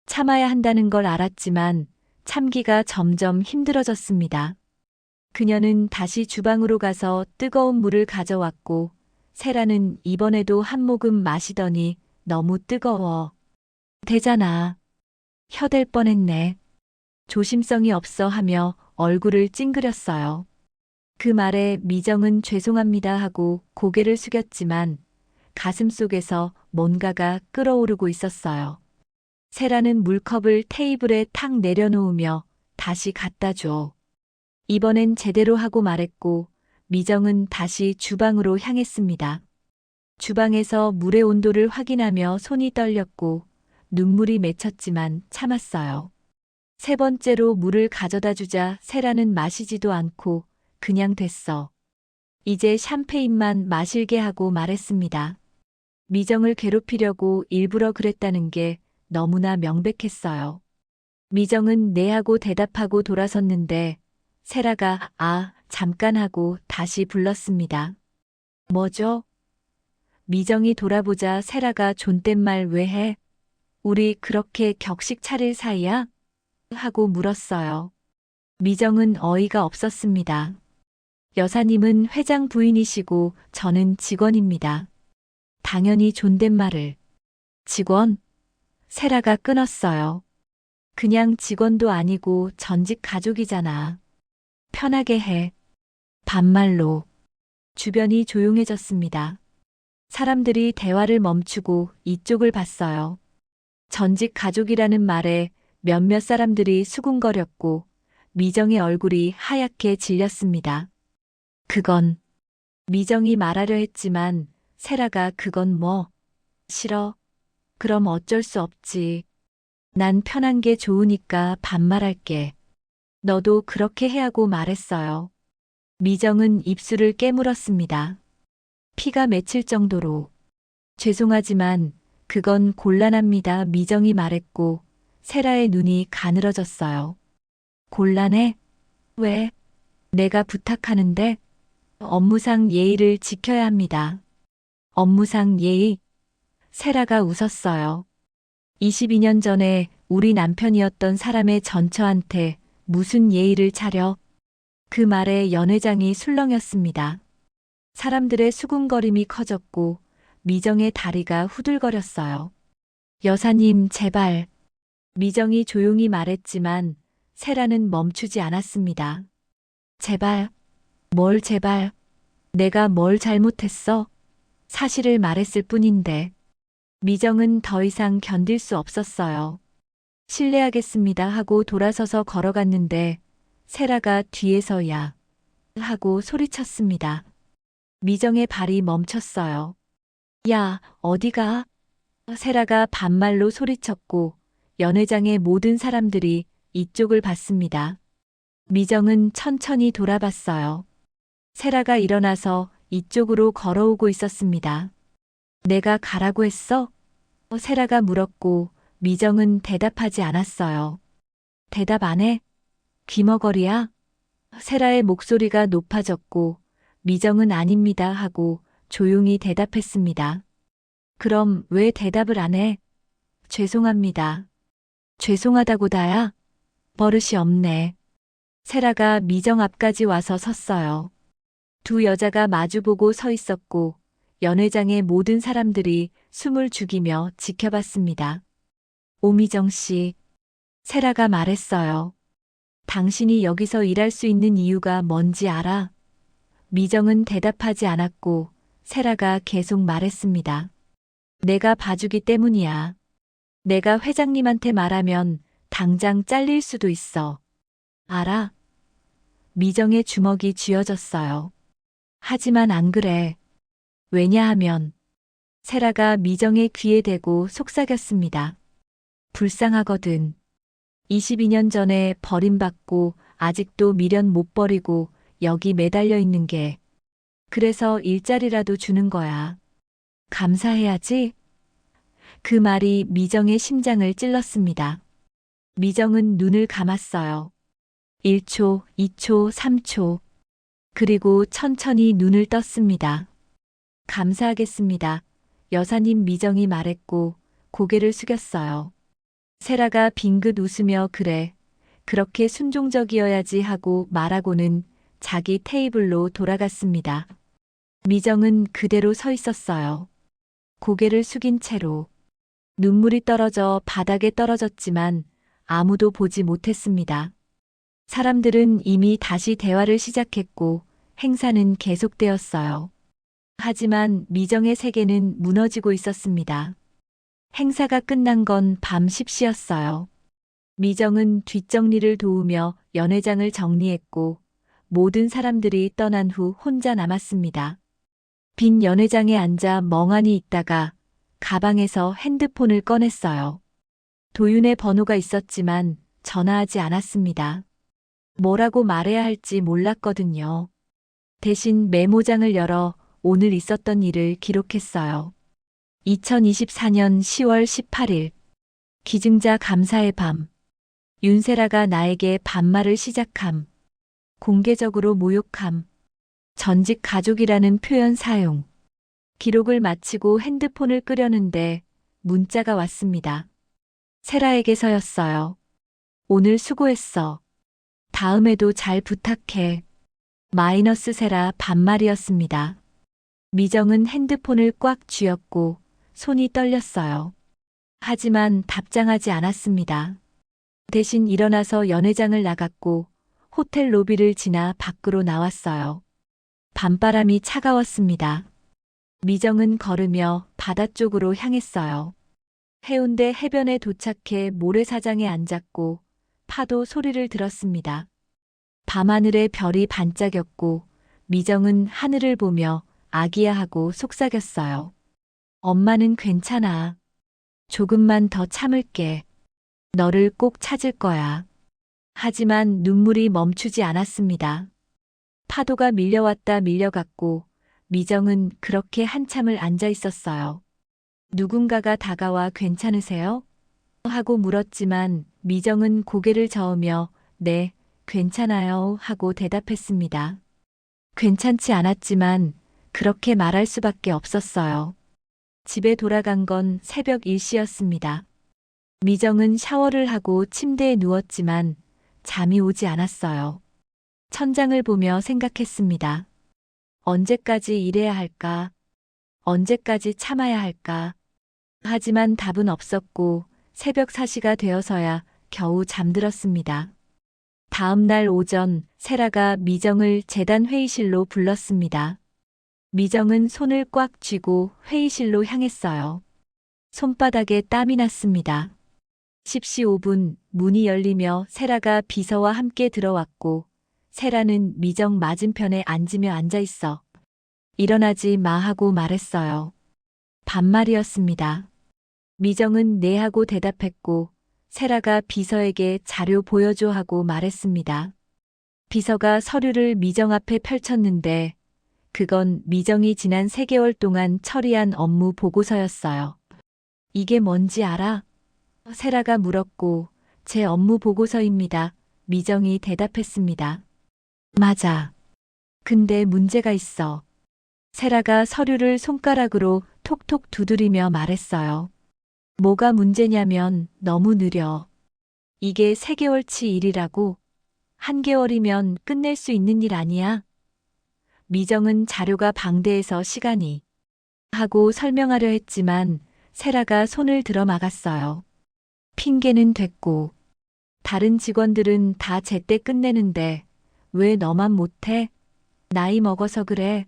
참아야 한다는 걸 알았지만 참기가 점점 힘들어졌습니다. 그녀는 다시 주방으로 가서 뜨거운 물을 가져왔고 세라는 이번에도 한 모금 마시더니 너무 뜨거워. 되잖아. 혀댈 뻔했네. 조심성이 없어 하며 얼굴을 찡그렸어요. 그 말에 미정은 죄송합니다 하고 고개를 숙였지만 가슴 속에서 뭔가가 끓어오르고 있었어요. 세라는 물컵을 테이블에 탁 내려놓으며 다시 갖다 줘. 이번엔 제대로 하고 말했고 미정은 다시 주방으로 향했습니다. 주방에서 물의 온도를 확인하며 손이 떨렸고 눈물이 맺혔지만 참았어요. 세 번째로 물을 가져다 주자 세라는 마시지도 않고 그냥 됐어. 이제 샴페인만 마실게 하고 말했습니다. 미정을 괴롭히려고 일부러 그랬다는 게 너무나 명백했어요. 미정은 네 하고 대답하고 돌아섰는데 세라가 잠깐 하고 다시 불렀습니다. 뭐죠? 미정이 돌아보자 세라가 존댓말 왜 해? 우리 그렇게 격식 차릴 사이야? 하고 물었어요. 미정은 어이가 없었습니다. 여사님은 회장 부인이시고 저는 직원입니다. 당연히 존댓말을. 직원? 세라가 끊었어요. 그냥 직원도 아니고 전직 가족이잖아. 편하게 해. 반말로. 주변이 조용해졌습니다. 사람들이 대화를 멈추고 이쪽을 봤어요. 전직 가족이라는 말에 몇몇 사람들이 수군거렸고 미정의 얼굴이 하얗게 질렸습니다. 그건 미정이 말하려 했지만 세라가 그건 뭐? 싫어. 그럼 어쩔 수 없지. 난 편한 게 좋으니까 반말할게. 너도 그렇게 해 하고 말했어요. 미정은 입술을 깨물었습니다. 피가 맺힐 정도로. 죄송하지만 그건 곤란합니다. 미정이 말했고 세라의 눈이 가늘어졌어요. 곤란해? 왜? 내가 부탁하는데 업무상 예의를 지켜야 합니다. 업무상 예의? 세라가 웃었어요. 22년 전에 우리 남편이었던 사람의 전처한테 무슨 예의를 차려? 그 말에 연회장이 술렁였습니다. 사람들의 수군거림이 커졌고 미정의 다리가 후들거렸어요. 여사님, 제발. 미정이 조용히 말했지만 세라는 멈추지 않았습니다. 제발. 뭘 제발. 내가 뭘 잘못했어? 사실을 말했을 뿐인데. 미정은 더 이상 견딜 수 없었어요. 실례하겠습니다 하고 돌아서서 걸어갔는데 세라가 뒤에서 야 하고 소리쳤습니다. 미정의 발이 멈췄어요. 야, 어디가? 세라가 반말로 소리쳤고 연회장의 모든 사람들이 이쪽을 봤습니다. 미정은 천천히 돌아봤어요. 세라가 일어나서 이쪽으로 걸어오고 있었습니다. 내가 가라고 했어? 세라가 물었고 미정은 대답하지 않았어요. 대답 안 해? 귀머거리야? 세라의 목소리가 높아졌고 미정은 아닙니다 하고 조용히 대답했습니다. 그럼 왜 대답을 안 해? 죄송합니다. 죄송하다고 다야? 버릇이 없네. 세라가 미정 앞까지 와서 섰어요. 두 여자가 마주보고 서 있었고 연회장의 모든 사람들이 숨을 죽이며 지켜봤습니다. 오미정 씨, 세라가 말했어요. 당신이 여기서 일할 수 있는 이유가 뭔지 알아? 미정은 대답하지 않았고 세라가 계속 말했습니다. 내가 봐주기 때문이야. 내가 회장님한테 말하면 당장 잘릴 수도 있어. 알아? 미정의 주먹이 쥐어졌어요. 하지만 안 그래. 왜냐하면 세라가 미정의 귀에 대고 속삭였습니다. 불쌍하거든. 22년 전에 버림받고 아직도 미련 못 버리고 여기 매달려 있는 게. 그래서 일자리라도 주는 거야. 감사해야지. 그 말이 미정의 심장을 찔렀습니다. 미정은 눈을 감았어요. 1초, 2초, 3초. 그리고 천천히 눈을 떴습니다. 감사하겠습니다. 여사님 미정이 말했고 고개를 숙였어요. 세라가 빙긋 웃으며 그래, 그렇게 순종적이어야지 하고 말하고는 자기 테이블로 돌아갔습니다. 미정은 그대로 서 있었어요. 고개를 숙인 채로. 눈물이 떨어져 바닥에 떨어졌지만 아무도 보지 못했습니다. 사람들은 이미 다시 대화를 시작했고 행사는 계속되었어요. 하지만 미정의 세계는 무너지고 있었습니다. 행사가 끝난 건 밤 10시였어요. 미정은 뒷정리를 도우며 연회장을 정리했고 모든 사람들이 떠난 후 혼자 남았습니다. 빈 연회장에 앉아 멍하니 있다가 가방에서 핸드폰을 꺼냈어요. 도윤의 번호가 있었지만 전화하지 않았습니다. 뭐라고 말해야 할지 몰랐거든요. 대신 메모장을 열어 오늘 있었던 일을 기록했어요. 2024년 10월 18일. 기증자 감사의 밤. 윤세라가 나에게 반말을 시작함. 공개적으로 모욕함. 전직 가족이라는 표현 사용. 기록을 마치고 핸드폰을 끄려는데 문자가 왔습니다. 세라에게서였어요. 오늘 수고했어. 다음에도 잘 부탁해. 마이너스 세라 반말이었습니다. 미정은 핸드폰을 꽉 쥐었고 손이 떨렸어요. 하지만 답장하지 않았습니다. 대신 일어나서 연회장을 나갔고 호텔 로비를 지나 밖으로 나왔어요. 밤바람이 차가웠습니다. 미정은 걸으며 바다 쪽으로 향했어요. 해운대 해변에 도착해 모래사장에 앉았고 파도 소리를 들었습니다. 밤하늘에 별이 반짝였고 미정은 하늘을 보며 아기야하고 속삭였어요. 엄마는 괜찮아. 조금만 더 참을게. 너를 꼭 찾을 거야. 하지만 눈물이 멈추지 않았습니다. 파도가 밀려왔다 밀려갔고 미정은 그렇게 한참을 앉아 있었어요. 누군가가 다가와 괜찮으세요? 하고 물었지만 미정은 고개를 저으며 네, 괜찮아요 하고 대답했습니다. 괜찮지 않았지만 그렇게 말할 수밖에 없었어요. 집에 돌아간 건 새벽 1시였습니다. 미정은 샤워를 하고 침대에 누웠지만 잠이 오지 않았어요. 천장을 보며 생각했습니다. 언제까지 이래야 할까? 언제까지 참아야 할까? 하지만 답은 없었고 새벽 4시가 되어서야 겨우 잠들었습니다. 다음 날 오전 세라가 미정을 재단 회의실로 불렀습니다. 미정은 손을 꽉 쥐고 회의실로 향했어요. 손바닥에 땀이 났습니다. 10시 5분 문이 열리며 세라가 비서와 함께 들어왔고 세라는 미정 맞은편에 앉으며 앉아 있어. 일어나지 마 하고 말했어요. 반말이었습니다. 미정은 네 하고 대답했고 세라가 비서에게 자료 보여줘 하고 말했습니다. 비서가 서류를 미정 앞에 펼쳤는데 그건 미정이 지난 3개월 동안 처리한 업무 보고서였어요. 이게 뭔지 알아? 세라가 물었고, 제 업무 보고서입니다. 미정이 대답했습니다. 맞아. 근데 문제가 있어. 세라가 서류를 손가락으로 톡톡 두드리며 말했어요. 뭐가 문제냐면 너무 느려. 이게 3개월치 일이라고. 1개월이면 끝낼 수 있는 일 아니야. 미정은 자료가 방대해서 시간이 하고 설명하려 했지만 세라가 손을 들어 막았어요. 핑계는 됐고 다른 직원들은 다 제때 끝내는데 왜 너만 못해? 나이 먹어서 그래.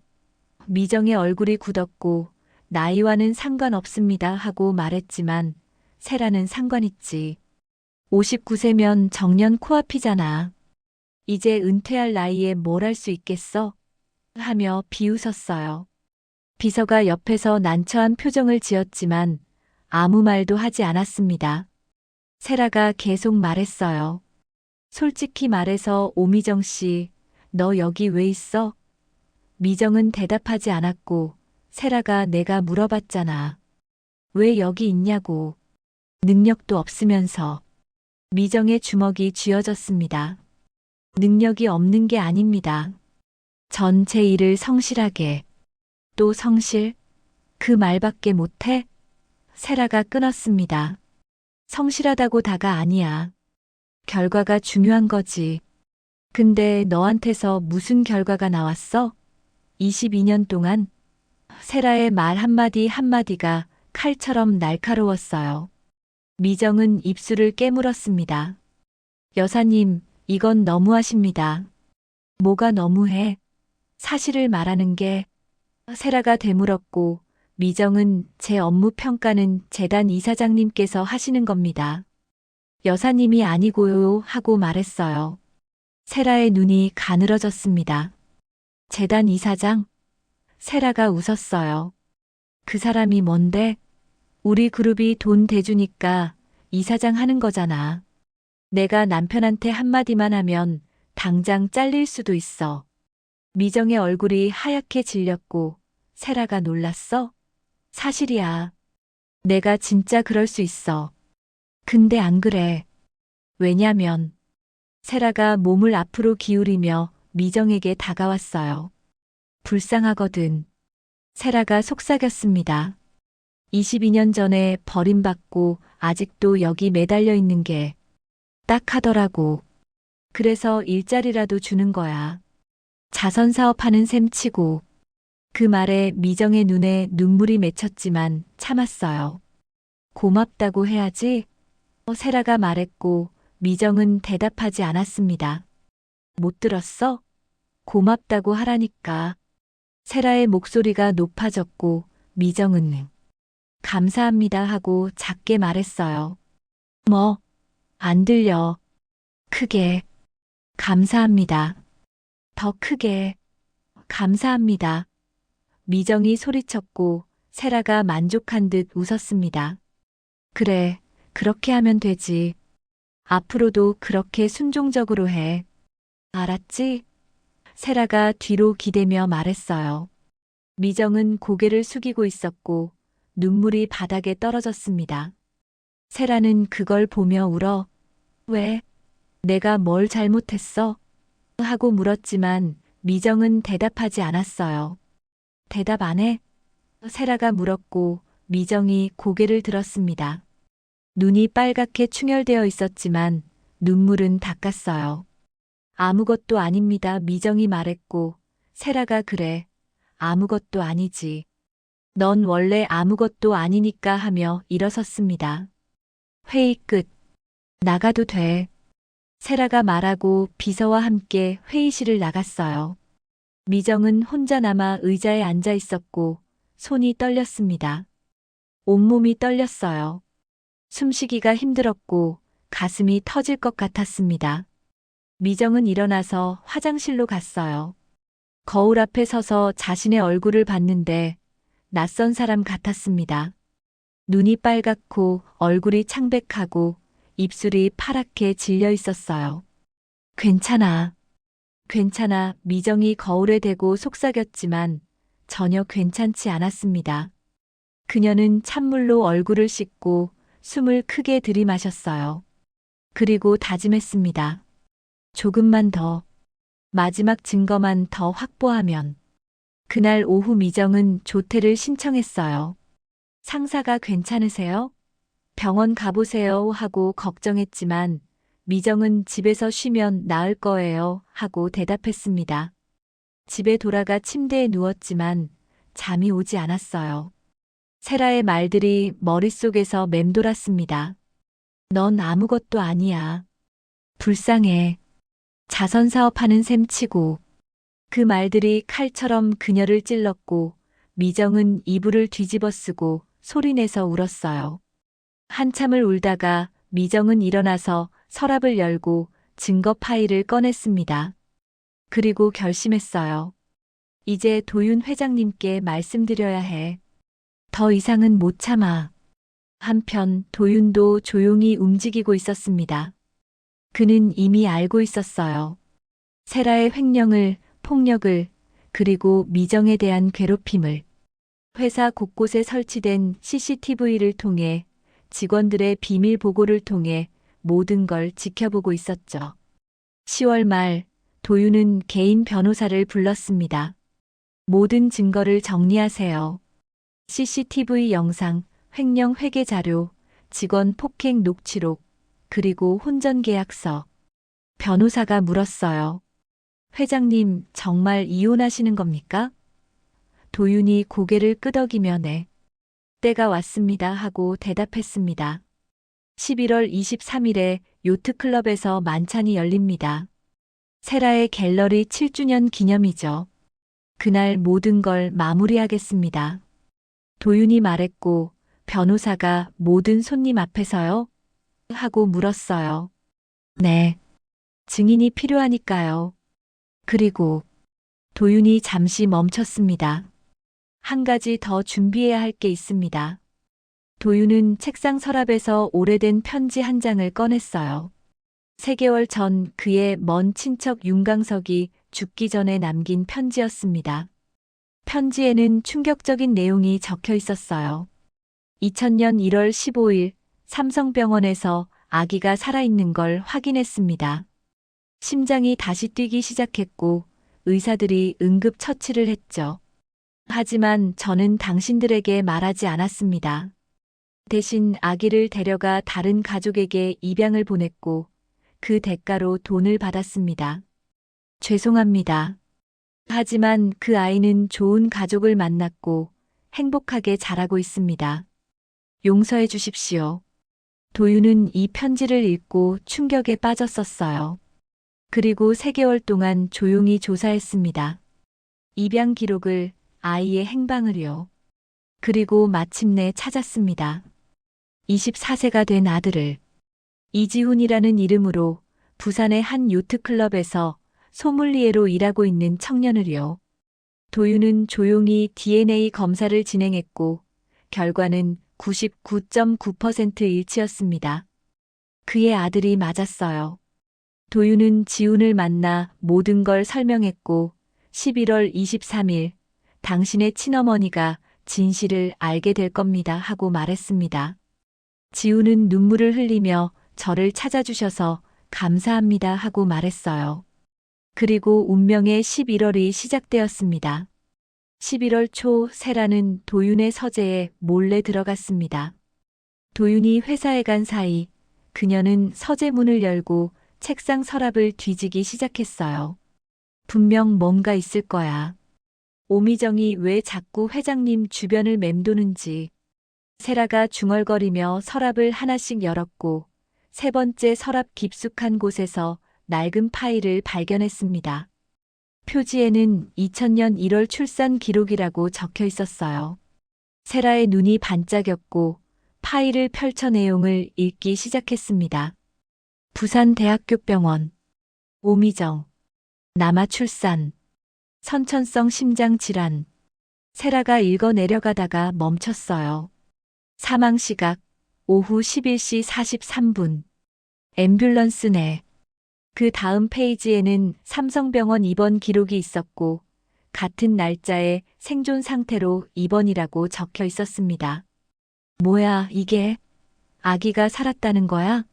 미정의 얼굴이 굳었고 나이와는 상관없습니다 하고 말했지만 세라는 상관있지. 59세면 정년 코앞이잖아. 이제 은퇴할 나이에 뭘 할 수 있겠어? 하며 비웃었어요. 비서가 옆에서 난처한 표정을 지었지만 아무 말도 하지 않았습니다. 세라가 계속 말했어요. 솔직히 말해서 오미정 씨, 너 여기 왜 있어? 미정은 대답하지 않았고 세라가 내가 물어봤잖아. 왜 여기 있냐고. 능력도 없으면서. 미정의 주먹이 쥐어졌습니다. 능력이 없는 게 아닙니다. 전 제 일을 성실하게. 또 성실? 그 말밖에 못해? 세라가 끊었습니다. 성실하다고 다가 아니야. 결과가 중요한 거지. 근데 너한테서 무슨 결과가 나왔어? 22년 동안? 세라의 말 한마디 한마디가 칼처럼 날카로웠어요. 미정은 입술을 깨물었습니다. 여사님, 이건 너무하십니다. 뭐가 너무해? 사실을 말하는 게. 세라가 되물었고 미정은 제 업무 평가는 재단 이사장님께서 하시는 겁니다. 여사님이 아니고요 하고 말했어요. 세라의 눈이 가늘어졌습니다. 재단 이사장? 세라가 웃었어요. 그 사람이 뭔데? 우리 그룹이 돈 대주니까 이사장 하는 거잖아. 내가 남편한테 한마디만 하면 당장 잘릴 수도 있어. 미정의 얼굴이 하얗게 질렸고 세라가 놀랐어? 사실이야. 내가 진짜 그럴 수 있어. 근데 안 그래. 왜냐면 세라가 몸을 앞으로 기울이며 미정에게 다가왔어요. 불쌍하거든. 세라가 속삭였습니다. 22년 전에 버림받고 아직도 여기 매달려 있는 게 딱하더라고. 그래서 일자리라도 주는 거야. 자선사업 하는 셈 치고. 그 말에 미정의 눈에 눈물이 맺혔지만 참았어요. 고맙다고 해야지. 세라가 말했고 미정은 대답하지 않았습니다. 못 들었어? 고맙다고 하라니까. 세라의 목소리가 높아졌고 미정은 감사합니다 하고 작게 말했어요. 뭐? 안 들려. 크게. 감사합니다. 더 크게. 감사합니다. 미정이 소리쳤고 세라가 만족한 듯 웃었습니다. 그래, 그렇게 하면 되지. 앞으로도 그렇게 순종적으로 해. 알았지? 세라가 뒤로 기대며 말했어요. 미정은 고개를 숙이고 있었고 눈물이 바닥에 떨어졌습니다. 세라는 그걸 보며 울어. 왜? 내가 뭘 잘못했어? 하고 물었지만 미정은 대답하지 않았어요. 대답 안 해? 세라가 물었고 미정이 고개를 들었습니다. 눈이 빨갛게 충혈되어 있었지만 눈물은 닦았어요. 아무것도 아닙니다. 미정이 말했고 세라가 그래. 아무것도 아니지. 넌 원래 아무것도 아니니까 하며 일어섰습니다. 회의 끝. 나가도 돼. 세라가 말하고 비서와 함께 회의실을 나갔어요. 미정은 혼자 남아 의자에 앉아 있었고 손이 떨렸습니다. 온몸이 떨렸어요. 숨쉬기가 힘들었고 가슴이 터질 것 같았습니다. 미정은 일어나서 화장실로 갔어요. 거울 앞에 서서 자신의 얼굴을 봤는데 낯선 사람 같았습니다. 눈이 빨갛고 얼굴이 창백하고 입술이 파랗게 질려 있었어요. 괜찮아. 괜찮아. 미정이 거울에 대고 속삭였지만 전혀 괜찮지 않았습니다. 그녀는 찬물로 얼굴을 씻고 숨을 크게 들이마셨어요. 그리고 다짐했습니다. 조금만 더, 마지막 증거만 더 확보하면. 그날 오후 미정은 조퇴를 신청했어요. 상사가 괜찮으세요? 병원 가보세요 하고 걱정했지만 미정은 집에서 쉬면 나을 거예요 하고 대답했습니다. 집에 돌아가 침대에 누웠지만 잠이 오지 않았어요. 세라의 말들이 머릿속에서 맴돌았습니다. 넌 아무것도 아니야. 불쌍해. 자선사업하는 셈 치고. 그 말들이 칼처럼 그녀를 찔렀고 미정은 이불을 뒤집어 쓰고 소리내서 울었어요. 한참을 울다가 미정은 일어나서 서랍을 열고 증거 파일을 꺼냈습니다. 그리고 결심했어요. 이제 도윤 회장님께 말씀드려야 해. 더 이상은 못 참아. 한편 도윤도 조용히 움직이고 있었습니다. 그는 이미 알고 있었어요. 세라의 횡령을, 폭력을, 그리고 미정에 대한 괴롭힘을. 회사 곳곳에 설치된 CCTV를 통해 직원들의 비밀 보고를 통해 모든 걸 지켜보고 있었죠. 10월 말 도윤은 개인 변호사를 불렀습니다. 모든 증거를 정리하세요. CCTV 영상, 횡령 회계 자료, 직원 폭행 녹취록, 그리고 혼전 계약서. 변호사가 물었어요. 회장님, 정말 이혼하시는 겁니까? 도윤이 고개를 끄덕이며 네. 때가 왔습니다 하고 대답했습니다. 11월 23일에 요트클럽에서 만찬이 열립니다. 세라의 갤러리 7주년 기념이죠. 그날 모든 걸 마무리하겠습니다. 도윤이 말했고 변호사가 모든 손님 앞에서요? 하고 물었어요. 네. 증인이 필요하니까요. 그리고 도윤이 잠시 멈췄습니다. 한 가지 더 준비해야 할 게 있습니다. 도윤은 책상 서랍에서 오래된 편지 한 장을 꺼냈어요. 3개월 전 그의 먼 친척 윤강석이 죽기 전에 남긴 편지였습니다. 편지에는 충격적인 내용이 적혀 있었어요. 2000년 1월 15일 삼성병원에서 아기가 살아있는 걸 확인했습니다. 심장이 다시 뛰기 시작했고 의사들이 응급 처치를 했죠. 하지만 저는 당신들에게 말하지 않았습니다. 대신 아기를 데려가 다른 가족에게 입양을 보냈고 그 대가로 돈을 받았습니다. 죄송합니다. 하지만 그 아이는 좋은 가족을 만났고 행복하게 자라고 있습니다. 용서해 주십시오. 도윤은 이 편지를 읽고 충격에 빠졌었어요. 그리고 3개월 동안 조용히 조사했습니다. 입양 기록을, 아이의 행방을요. 그리고 마침내 찾았습니다. 24세가 된 아들을. 이지훈이라는 이름으로 부산의 한 요트클럽에서 소믈리에로 일하고 있는 청년을요. 도윤은 조용히 DNA 검사를 진행했고 결과는 99.9% 일치였습니다. 그의 아들이 맞았어요. 도윤은 지훈을 만나 모든 걸 설명했고 11월 23일 당신의 친어머니가 진실을 알게 될 겁니다 하고 말했습니다. 지훈은 눈물을 흘리며 저를 찾아주셔서 감사합니다 하고 말했어요. 그리고 운명의 11월이 시작되었습니다. 11월 초 세라는 도윤의 서재에 몰래 들어갔습니다. 도윤이 회사에 간 사이 그녀는 서재 문을 열고 책상 서랍을 뒤지기 시작했어요. 분명 뭔가 있을 거야. 오미정이 왜 자꾸 회장님 주변을 맴도는지. 세라가 중얼거리며 서랍을 하나씩 열었고 3번째 서랍 깊숙한 곳에서 낡은 파일을 발견했습니다. 표지에는 2000년 1월 출산 기록이라고 적혀 있었어요. 세라의 눈이 반짝였고 파일을 펼쳐 내용을 읽기 시작했습니다. 부산대학교병원, 오미정, 남아 출산, 선천성 심장질환. 세라가 읽어 내려가다가 멈췄어요. 사망 시각 오후 11시 43분. 앰뷸런스 내. 그 다음 페이지에는 삼성병원 입원 기록이 있었고 같은 날짜에 생존 상태로 입원이라고 적혀 있었습니다. 뭐야, 이게? 아기가 살았다는 거야?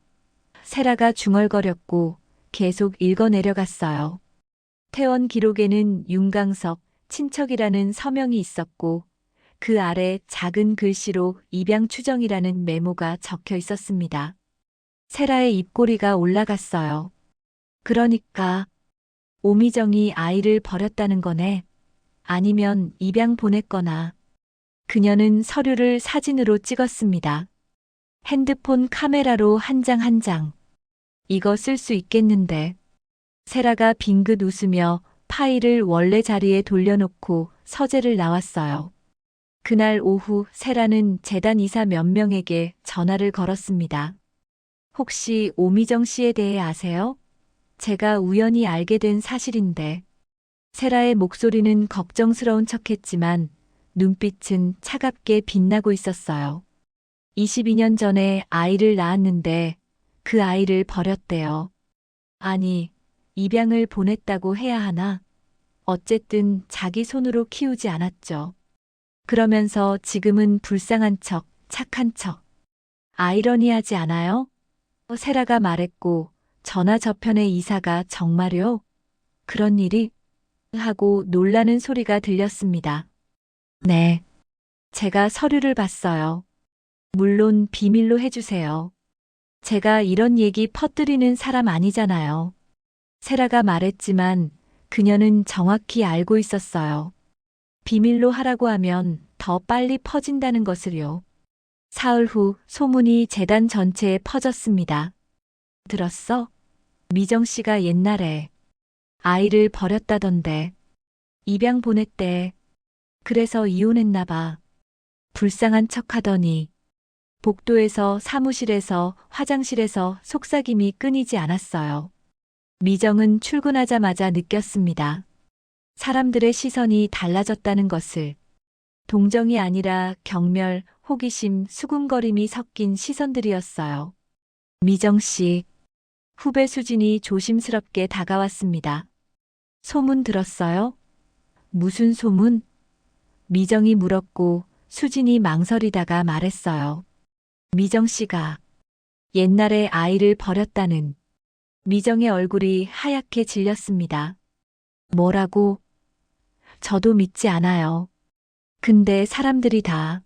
세라가 중얼거렸고 계속 읽어내려갔어요. 퇴원 기록에는 윤강석, 친척이라는 서명이 있었고 그 아래 작은 글씨로 입양 추정이라는 메모가 적혀 있었습니다. 세라의 입꼬리가 올라갔어요. 그러니까 오미정이 아이를 버렸다는 거네. 아니면 입양 보냈거나. 그녀는 서류를 사진으로 찍었습니다. 핸드폰 카메라로 한 장 한 장. 이거 쓸 수 있겠는데. 세라가 빙긋 웃으며 파일을 원래 자리에 돌려놓고 서재를 나왔어요. 그날 오후 세라는 재단 이사 몇 명에게 전화를 걸었습니다. 혹시 오미정 씨에 대해 아세요? 제가 우연히 알게 된 사실인데. 세라의 목소리는 걱정스러운 척했지만 눈빛은 차갑게 빛나고 있었어요. 22년 전에 아이를 낳았는데 그 아이를 버렸대요. 아니, 입양을 보냈다고 해야 하나? 어쨌든 자기 손으로 키우지 않았죠. 그러면서 지금은 불쌍한 척, 착한 척. 아이러니하지 않아요? 세라가 말했고 전화 저편의 이사가 정말요? 그런 일이? 하고 놀라는 소리가 들렸습니다. 네. 제가 서류를 봤어요. 물론 비밀로 해주세요. 제가 이런 얘기 퍼뜨리는 사람 아니잖아요. 세라가 말했지만 그녀는 정확히 알고 있었어요. 비밀로 하라고 하면 더 빨리 퍼진다는 것을요. 사흘 후 소문이 재단 전체에 퍼졌습니다. 들었어? 미정 씨가 옛날에 아이를 버렸다던데. 입양 보냈대. 그래서 이혼했나 봐. 불쌍한 척 하더니 복도에서 사무실에서 화장실에서 속삭임이 끊이지 않았어요. 미정은 출근하자마자 느꼈습니다. 사람들의 시선이 달라졌다는 것을. 동정이 아니라 경멸, 호기심, 수군거림이 섞인 시선들이었어요. 미정 씨. 후배 수진이 조심스럽게 다가왔습니다. 소문 들었어요? 무슨 소문? 미정이 물었고 수진이 망설이다가 말했어요. 미정 씨가 옛날에 아이를 버렸다는. 미정의 얼굴이 하얗게 질렸습니다. 뭐라고? 저도 믿지 않아요. 근데 사람들이 다.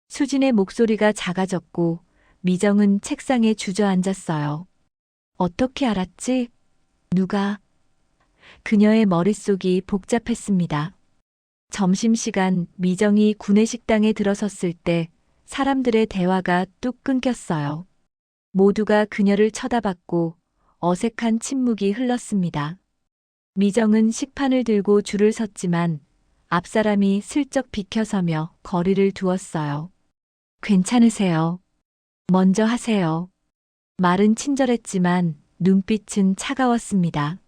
수진의 목소리가 작아졌고 미정은 책상에 주저앉았어요. 어떻게 알았지? 누가? 그녀의 머릿속이 복잡했습니다. 점심시간 미정이 구내식당에 들어섰을 때 사람들의 대화가 뚝 끊겼어요. 모두가 그녀를 쳐다봤고 어색한 침묵이 흘렀습니다. 미정은 식판을 들고 줄을 섰지만 앞 사람이 슬쩍 비켜서며 거리를 두었어요. 괜찮으세요? 먼저 하세요. 말은 친절했지만 눈빛은 차가웠습니다.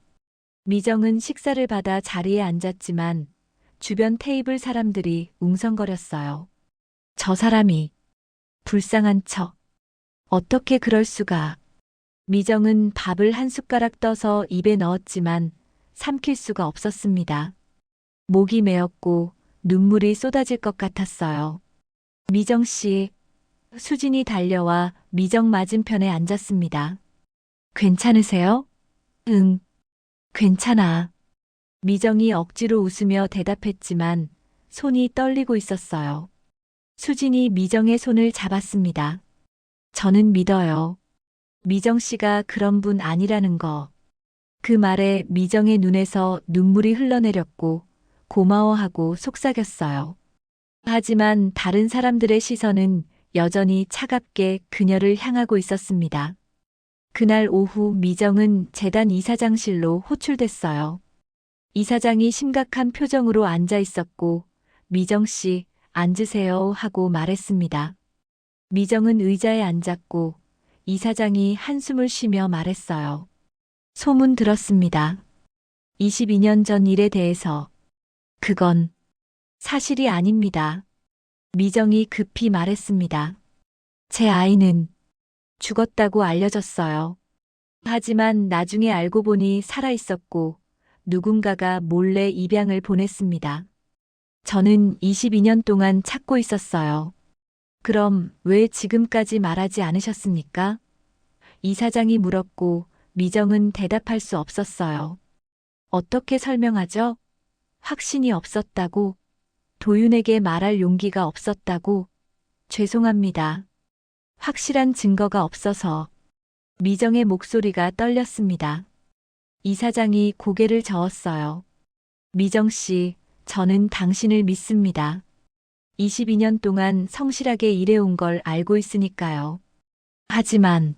미정은 식사를 받아 자리에 앉았지만 주변 테이블 사람들이 웅성거렸어요. 저 사람이 불쌍한 척. 어떻게 그럴 수가. 미정은 밥을 한 숟가락 떠서 입에 넣었지만 삼킬 수가 없었습니다. 목이 메었고 눈물이 쏟아질 것 같았어요. 미정 씨. 수진이 달려와 미정 맞은편에 앉았습니다. 괜찮으세요? 응. 괜찮아. 미정이 억지로 웃으며 대답했지만 손이 떨리고 있었어요. 수진이 미정의 손을 잡았습니다. 저는 믿어요. 미정 씨가 그런 분 아니라는 거. 그 말에 미정의 눈에서 눈물이 흘러내렸고 고마워하고 속삭였어요. 하지만 다른 사람들의 시선은 여전히 차갑게 그녀를 향하고 있었습니다. 그날 오후 미정은 재단 이사장실로 호출됐어요. 이사장이 심각한 표정으로 앉아 있었고 미정 씨 앉으세요 하고 말했습니다. 미정은 의자에 앉았고 이사장이 한숨을 쉬며 말했어요. 소문 들었습니다. 22년 전 일에 대해서. 그건 사실이 아닙니다. 미정이 급히 말했습니다. 제 아이는 죽었다고 알려졌어요. 하지만 나중에 알고 보니 살아 있었고 누군가가 몰래 입양을 보냈습니다. 저는 22년 동안 찾고 있었어요. 그럼 왜 지금까지 말하지 않으셨습니까? 이사장이 물었고 미정은 대답할 수 없었어요. 어떻게 설명하죠? 확신이 없었다고, 도윤에게 말할 용기가 없었다고, 죄송합니다. 확실한 증거가 없어서. 미정의 목소리가 떨렸습니다. 이사장이 고개를 저었어요. 미정 씨, 저는 당신을 믿습니다. 22년 동안 성실하게 일해온 걸 알고 있으니까요. 하지만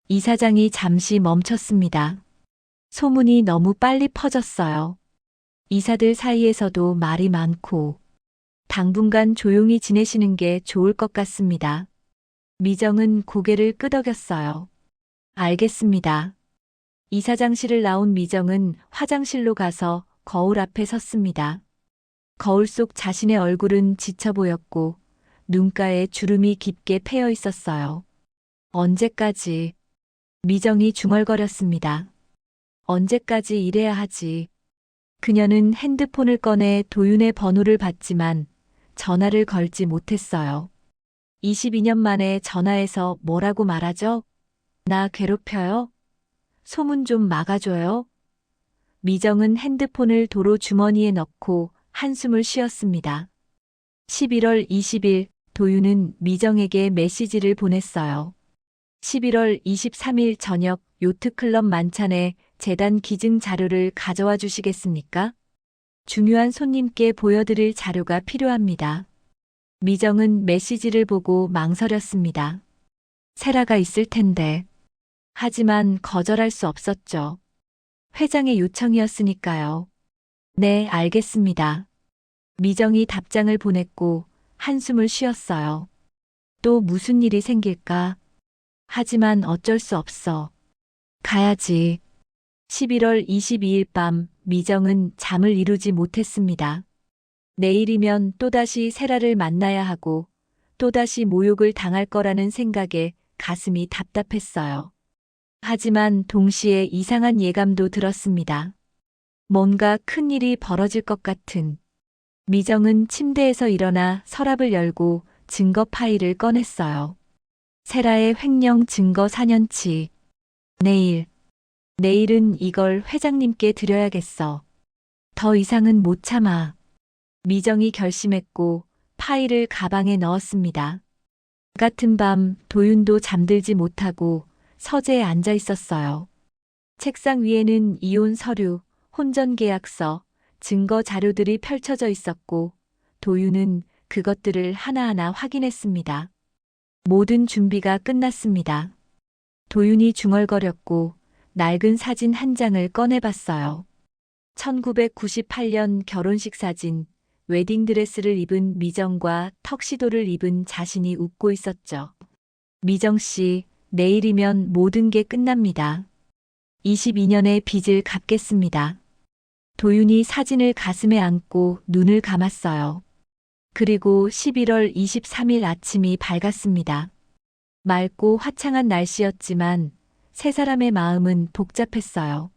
이사장이 잠시 멈췄습니다. 소문이 너무 빨리 퍼졌어요. 이사들 사이에서도 말이 많고 당분간 조용히 지내시는 게 좋을 것 같습니다. 미정은 고개를 끄덕였어요. 알겠습니다. 이사장실을 나온 미정은 화장실로 가서 거울 앞에 섰습니다. 거울 속 자신의 얼굴은 지쳐 보였고 눈가에 주름이 깊게 패여 있었어요. 언제까지? 미정이 중얼거렸습니다. 언제까지 이래야 하지? 그녀는 핸드폰을 꺼내 도윤의 번호를 받지만 전화를 걸지 못했어요. 22년 만에 전화해서 뭐라고 말하죠? 나 괴롭혀요? 소문 좀 막아줘요? 미정은 핸드폰을 도로 주머니에 넣고 한숨을 쉬었습니다. 11월 20일 도윤은 미정에게 메시지를 보냈어요. 11월 23일 저녁 요트클럽 만찬에 재단 기증 자료를 가져와 주시겠습니까? 중요한 손님께 보여드릴 자료가 필요합니다. 미정은 메시지를 보고 망설였습니다. 세라가 있을 텐데. 하지만 거절할 수 없었죠. 회장의 요청이었으니까요. 네, 알겠습니다. 미정이 답장을 보냈고 한숨을 쉬었어요. 또 무슨 일이 생길까? 하지만 어쩔 수 없어. 가야지. 11월 22일 밤 미정은 잠을 이루지 못했습니다. 내일이면 또다시 세라를 만나야 하고 또다시 모욕을 당할 거라는 생각에 가슴이 답답했어요. 하지만 동시에 이상한 예감도 들었습니다. 뭔가 큰 일이 벌어질 것 같은. 미정은 침대에서 일어나 서랍을 열고 증거 파일을 꺼냈어요. 세라의 횡령 증거 4년치. 내일은 이걸 회장님께 드려야겠어. 더 이상은 못 참아. 미정이 결심했고 파일을 가방에 넣었습니다. 같은 밤 도윤도 잠들지 못하고 서재에 앉아 있었어요. 책상 위에는 이혼 서류, 혼전 계약서, 증거 자료들이 펼쳐져 있었고 도윤은 그것들을 하나하나 확인했습니다. 모든 준비가 끝났습니다. 도윤이 중얼거렸고 낡은 사진 한 장을 꺼내봤어요. 1998년 결혼식 사진, 웨딩드레스를 입은 미정과 턱시도를 입은 자신이 웃고 있었죠. 미정 씨, 내일이면 모든 게 끝납니다. 22년의 빚을 갚겠습니다. 도윤이 사진을 가슴에 안고 눈을 감았어요. 그리고 11월 23일 아침이 밝았습니다. 맑고 화창한 날씨였지만 세 사람의 마음은 복잡했어요.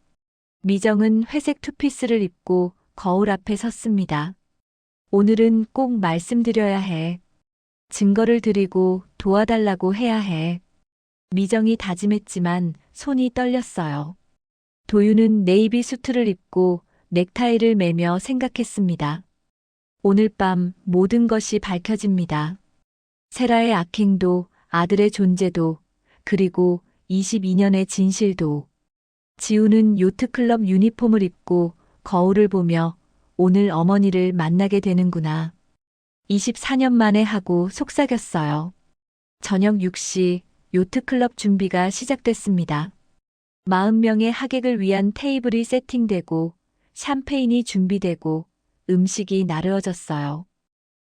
미정은 회색 투피스를 입고 거울 앞에 섰습니다. 오늘은 꼭 말씀드려야 해. 증거를 드리고 도와달라고 해야 해. 미정이 다짐했지만 손이 떨렸어요. 도윤은 네이비 수트를 입고 넥타이를 매며 생각했습니다. 오늘 밤 모든 것이 밝혀집니다. 세라의 악행도, 아들의 존재도, 그리고 22년의 진실도. 지우는 요트클럽 유니폼을 입고 거울을 보며 오늘 어머니를 만나게 되는구나. 24년 만에 하고 속삭였어요. 저녁 6시 요트클럽 준비가 시작됐습니다. 40명의 하객을 위한 테이블이 세팅되고 샴페인이 준비되고 음식이 나르어졌어요.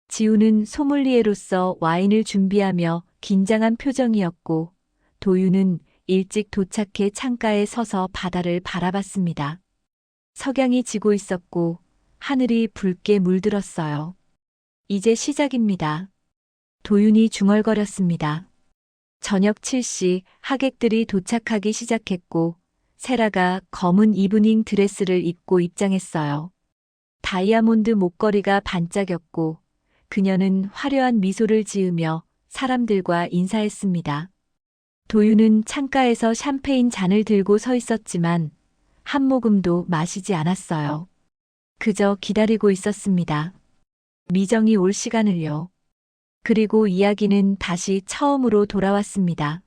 지우는 소믈리에로서 와인을 준비하며 긴장한 표정이었고 도윤은 일찍 도착해 창가에 서서 바다를 바라봤습니다. 석양이 지고 있었고 하늘이 붉게 물들었어요. 이제 시작입니다. 도윤이 중얼거렸습니다. 저녁 7시 하객들이 도착하기 시작했고 세라가 검은 이브닝 드레스를 입고 입장했어요. 다이아몬드 목걸이가 반짝였고 그녀는 화려한 미소를 지으며 사람들과 인사했습니다. 도윤은 창가에서 샴페인 잔을 들고 서 있었지만 한 모금도 마시지 않았어요. 그저 기다리고 있었습니다. 미정이 올 시간을요. 그리고 이야기는 다시 처음으로 돌아왔습니다.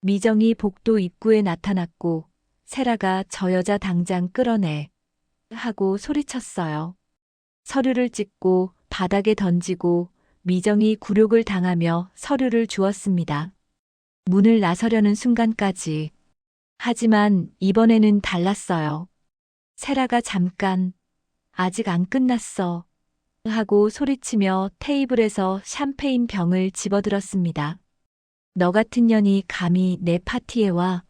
미정이 복도 입구에 나타났고 세라가 저 여자 당장 끌어내 하고 소리쳤어요. 서류를 찍고 바닥에 던지고 미정이 굴욕을 당하며 서류를 주었습니다. 문을 나서려는 순간까지. 하지만 이번에는 달랐어요. 세라가 잠깐 아직 안 끝났어 하고 소리치며 테이블에서 샴페인 병을 집어들었습니다. 너 같은 년이 감히 내 파티에 와.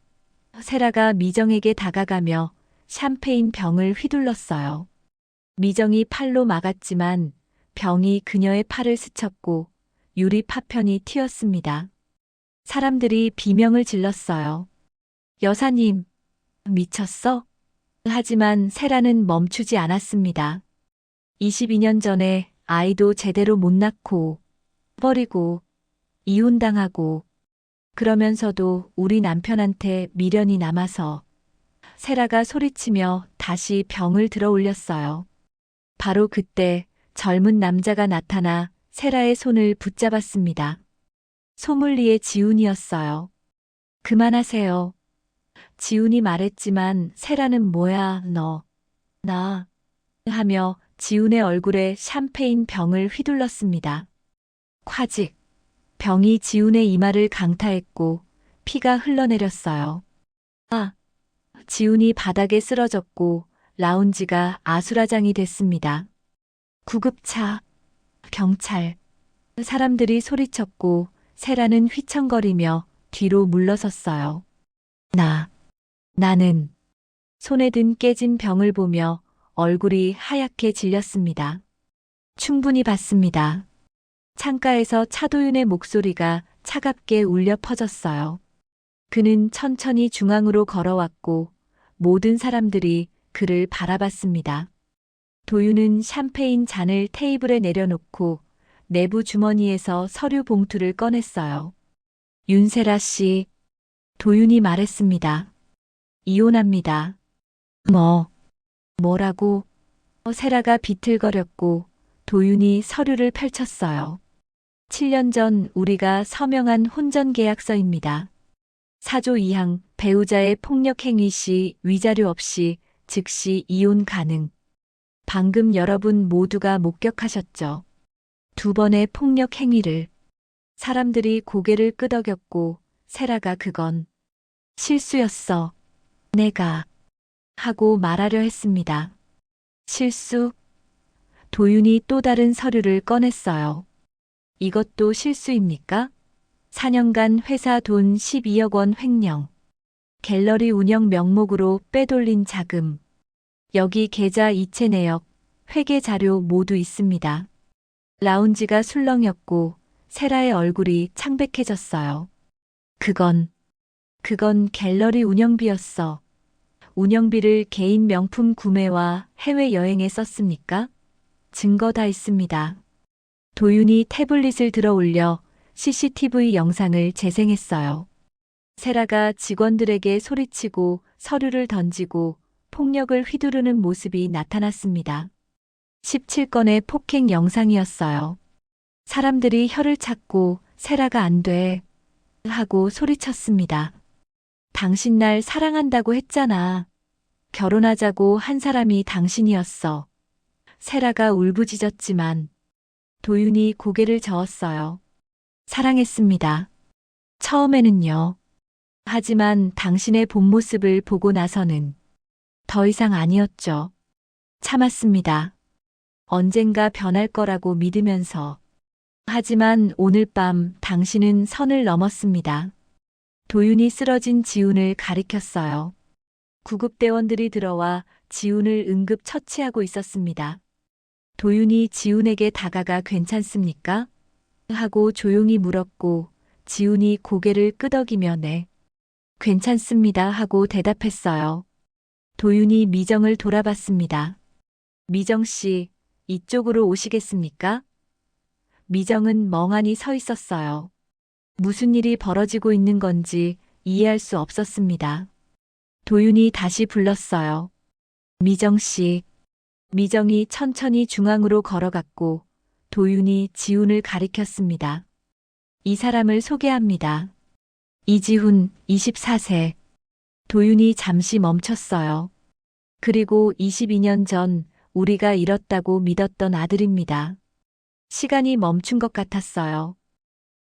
세라가 미정에게 다가가며 샴페인 병을 휘둘렀어요. 미정이 팔로 막았지만 병이 그녀의 팔을 스쳤고 유리 파편이 튀었습니다. 사람들이 비명을 질렀어요. 여사님, 미쳤어? 하지만 세라는 멈추지 않았습니다. 22년 전에 아이도 제대로 못 낳고 버리고 이혼당하고 그러면서도 우리 남편한테 미련이 남아서 세라가 소리치며 다시 병을 들어 올렸어요. 바로 그때 젊은 남자가 나타나 세라의 손을 붙잡았습니다. 소믈리에 지훈이었어요. 그만하세요. 지훈이 말했지만 세라는 뭐야 너, 나 하며 지훈의 얼굴에 샴페인 병을 휘둘렀습니다. 콱직. 병이 지훈의 이마를 강타했고 피가 흘러내렸어요. 지훈이 바닥에 쓰러졌고 라운지가 아수라장이 됐습니다. 구급차, 경찰, 사람들이 소리쳤고 세라는 휘청거리며 뒤로 물러섰어요. 나는 손에 든 깨진 병을 보며 얼굴이 하얗게 질렸습니다. 충분히 봤습니다. 창가에서 차도윤의 목소리가 차갑게 울려 퍼졌어요. 그는 천천히 중앙으로 걸어왔고 모든 사람들이 그를 바라봤습니다. 도윤은 샴페인 잔을 테이블에 내려놓고 내부 주머니에서 서류 봉투를 꺼냈어요. 윤세라 씨, 도윤이 말했습니다. 이혼합니다. 뭐라고? 세라가 비틀거렸고 도윤이 서류를 펼쳤어요. 7년 전 우리가 서명한 혼전계약서입니다. 4조 2항 배우자의 폭력행위 시 위자료 없이 즉시 이혼 가능. 방금 여러분 모두가 목격하셨죠. 2번의 폭력행위를. 사람들이 고개를 끄덕였고 세라가 그건 실수였어. 내가 하고 말하려 했습니다. 실수? 도윤이 또 다른 서류를 꺼냈어요. 이것도 실수입니까? 4년간 회사 돈 12억 원 횡령. 갤러리 운영 명목으로 빼돌린 자금. 여기 계좌 이체 내역, 회계 자료 모두 있습니다. 라운지가 술렁였고 세라의 얼굴이 창백해졌어요. 그건 갤러리 운영비였어. 운영비를 개인 명품 구매와 해외여행에 썼습니까? 증거 다 있습니다. 도윤이 태블릿을 들어 올려 CCTV 영상을 재생했어요. 세라가 직원들에게 소리치고 서류를 던지고 폭력을 휘두르는 모습이 나타났습니다. 17건의 폭행 영상이었어요. 사람들이 혀를 찾고 세라가 안 돼 하고 소리쳤습니다. 당신 날 사랑한다고 했잖아. 결혼하자고 한 사람이 당신이었어. 세라가 울부짖었지만 도윤이 고개를 저었어요. 사랑했습니다. 처음에는요. 하지만 당신의 본 모습을 보고 나서는 더 이상 아니었죠. 참았습니다. 언젠가 변할 거라고 믿으면서. 하지만 오늘 밤 당신은 선을 넘었습니다. 도윤이 쓰러진 지훈을 가리켰어요. 구급대원들이 들어와 지훈을 응급 처치하고 있었습니다. 도윤이 지훈에게 다가가 괜찮습니까? 하고 조용히 물었고 지훈이 고개를 끄덕이며 네, 괜찮습니다 하고 대답했어요. 도윤이 미정을 돌아봤습니다. 미정 씨, 이쪽으로 오시겠습니까? 미정은 멍하니 서 있었어요. 무슨 일이 벌어지고 있는 건지 이해할 수 없었습니다. 도윤이 다시 불렀어요. 미정 씨. 미정이 천천히 중앙으로 걸어갔고 도윤이 지훈을 가리켰습니다. 이 사람을 소개합니다. 이지훈, 24세. 도윤이 잠시 멈췄어요. 그리고 22년 전 우리가 잃었다고 믿었던 아들입니다. 시간이 멈춘 것 같았어요.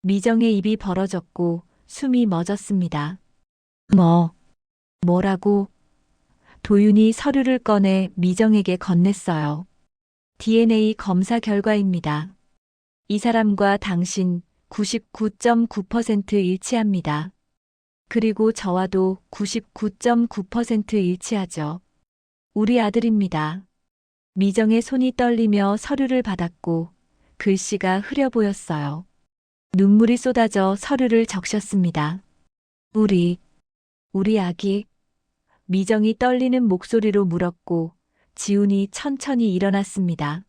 미정의 입이 벌어졌고 숨이 멎었습니다. 뭐라고? 도윤이 서류를 꺼내 미정에게 건넸어요. DNA 검사 결과입니다. 이 사람과 당신 99.9% 일치합니다. 그리고 저와도 99.9% 일치하죠. 우리 아들입니다. 미정의 손이 떨리며 서류를 받았고 글씨가 흐려 보였어요. 눈물이 쏟아져 서류를 적셨습니다. 우리 아기. 미정이 떨리는 목소리로 물었고 지훈이 천천히 일어났습니다.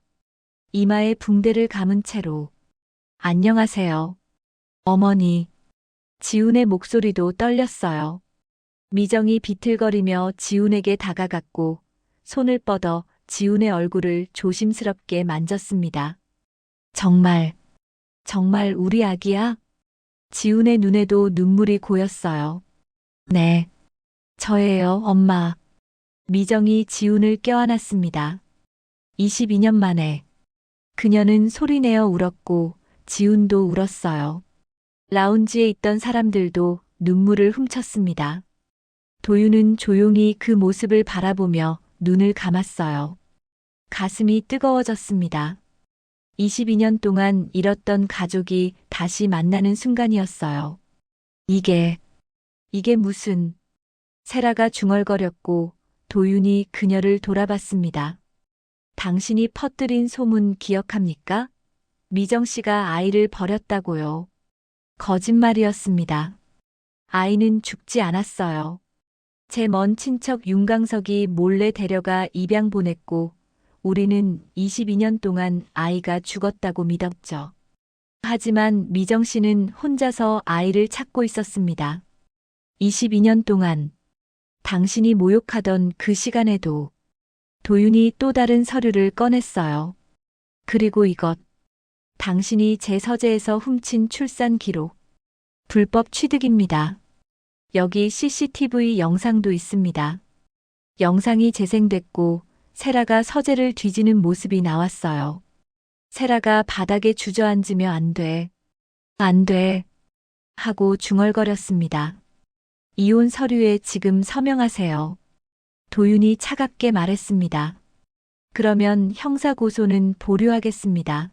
이마에 붕대를 감은 채로 안녕하세요. 어머니. 지훈의 목소리도 떨렸어요. 미정이 비틀거리며 지훈에게 다가갔고 손을 뻗어 지훈의 얼굴을 조심스럽게 만졌습니다. 정말 우리 아기야? 지훈의 눈에도 눈물이 고였어요. 네, 저예요, 엄마. 미정이 지훈을 껴안았습니다. 22년 만에 그녀는 소리내어 울었고 지훈도 울었어요. 라운지에 있던 사람들도 눈물을 훔쳤습니다. 도윤은 조용히 그 모습을 바라보며 눈을 감았어요. 가슴이 뜨거워졌습니다. 22년 동안 잃었던 가족이 다시 만나는 순간이었어요. 이게 무슨... 세라가 중얼거렸고 도윤이 그녀를 돌아봤습니다. 당신이 퍼뜨린 소문 기억합니까? 미정 씨가 아이를 버렸다고요. 거짓말이었습니다. 아이는 죽지 않았어요. 제 먼 친척 윤강석이 몰래 데려가 입양 보냈고 우리는 22년 동안 아이가 죽었다고 믿었죠. 하지만 미정 씨는 혼자서 아이를 찾고 있었습니다. 22년 동안 당신이 모욕하던 그 시간에도 도윤이 또 다른 서류를 꺼냈어요. 그리고 이것, 당신이 제 서재에서 훔친 출산 기록. 불법 취득입니다. 여기 CCTV 영상도 있습니다. 영상이 재생됐고 세라가 서재를 뒤지는 모습이 나왔어요. 세라가 바닥에 주저앉으며 안 돼 하고 중얼거렸습니다. 이혼 서류에 지금 서명하세요. 도윤이 차갑게 말했습니다. 그러면 형사고소는 보류하겠습니다.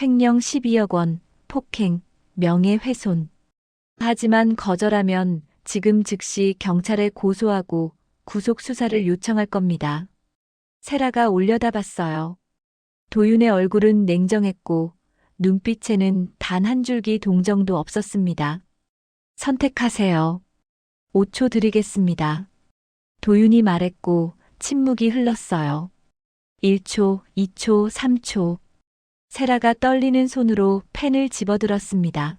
횡령 12억 원, 폭행, 명예훼손. 하지만 거절하면 지금 즉시 경찰에 고소하고 구속수사를 요청할 겁니다. 세라가 올려다봤어요. 도윤의 얼굴은 냉정했고 눈빛에는 단 한 줄기 동정도 없었습니다. 선택하세요. 5초 드리겠습니다. 도윤이 말했고 침묵이 흘렀어요. 1초, 2초, 3초. 세라가 떨리는 손으로 펜을 집어들었습니다.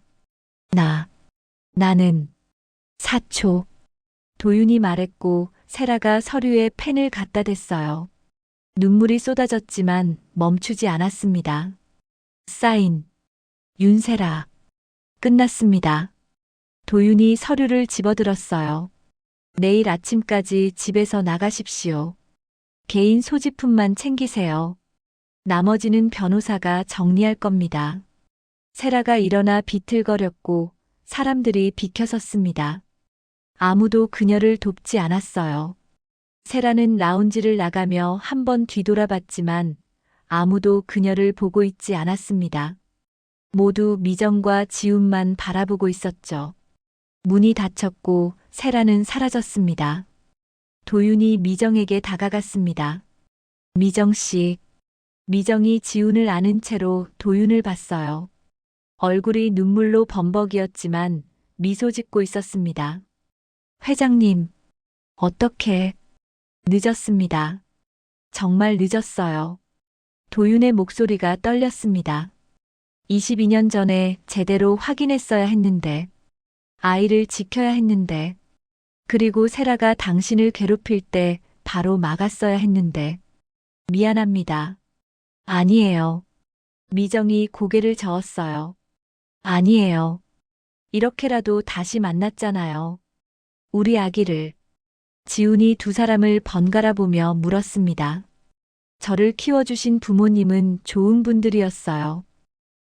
나는 4초. 도윤이 말했고 세라가 서류에 펜을 갖다 댔어요. 눈물이 쏟아졌지만 멈추지 않았습니다. 사인. 윤세라. 끝났습니다. 도윤이 서류를 집어들었어요. 내일 아침까지 집에서 나가십시오. 개인 소지품만 챙기세요. 나머지는 변호사가 정리할 겁니다. 세라가 일어나 비틀거렸고 사람들이 비켜섰습니다. 아무도 그녀를 돕지 않았어요. 세라는 라운지를 나가며 한 번 뒤돌아봤지만 아무도 그녀를 보고 있지 않았습니다. 모두 미정과 지훈만 바라보고 있었죠. 문이 닫혔고 세라는 사라졌습니다. 도윤이 미정에게 다가갔습니다. 미정 씨. 미정이 지훈을 안은 채로 도윤을 봤어요. 얼굴이 눈물로 범벅이었지만 미소 짓고 있었습니다. 회장님, 어떻게 늦었습니다. 정말 늦었어요. 도윤의 목소리가 떨렸습니다. 22년 전에 제대로 확인했어야 했는데, 아이를 지켜야 했는데, 그리고 세라가 당신을 괴롭힐 때 바로 막았어야 했는데, 미안합니다. 아니에요. 미정이 고개를 저었어요. 아니에요. 이렇게라도 다시 만났잖아요. 우리 아기를. 지훈이 두 사람을 번갈아 보며 물었습니다. 저를 키워주신 부모님은 좋은 분들이었어요.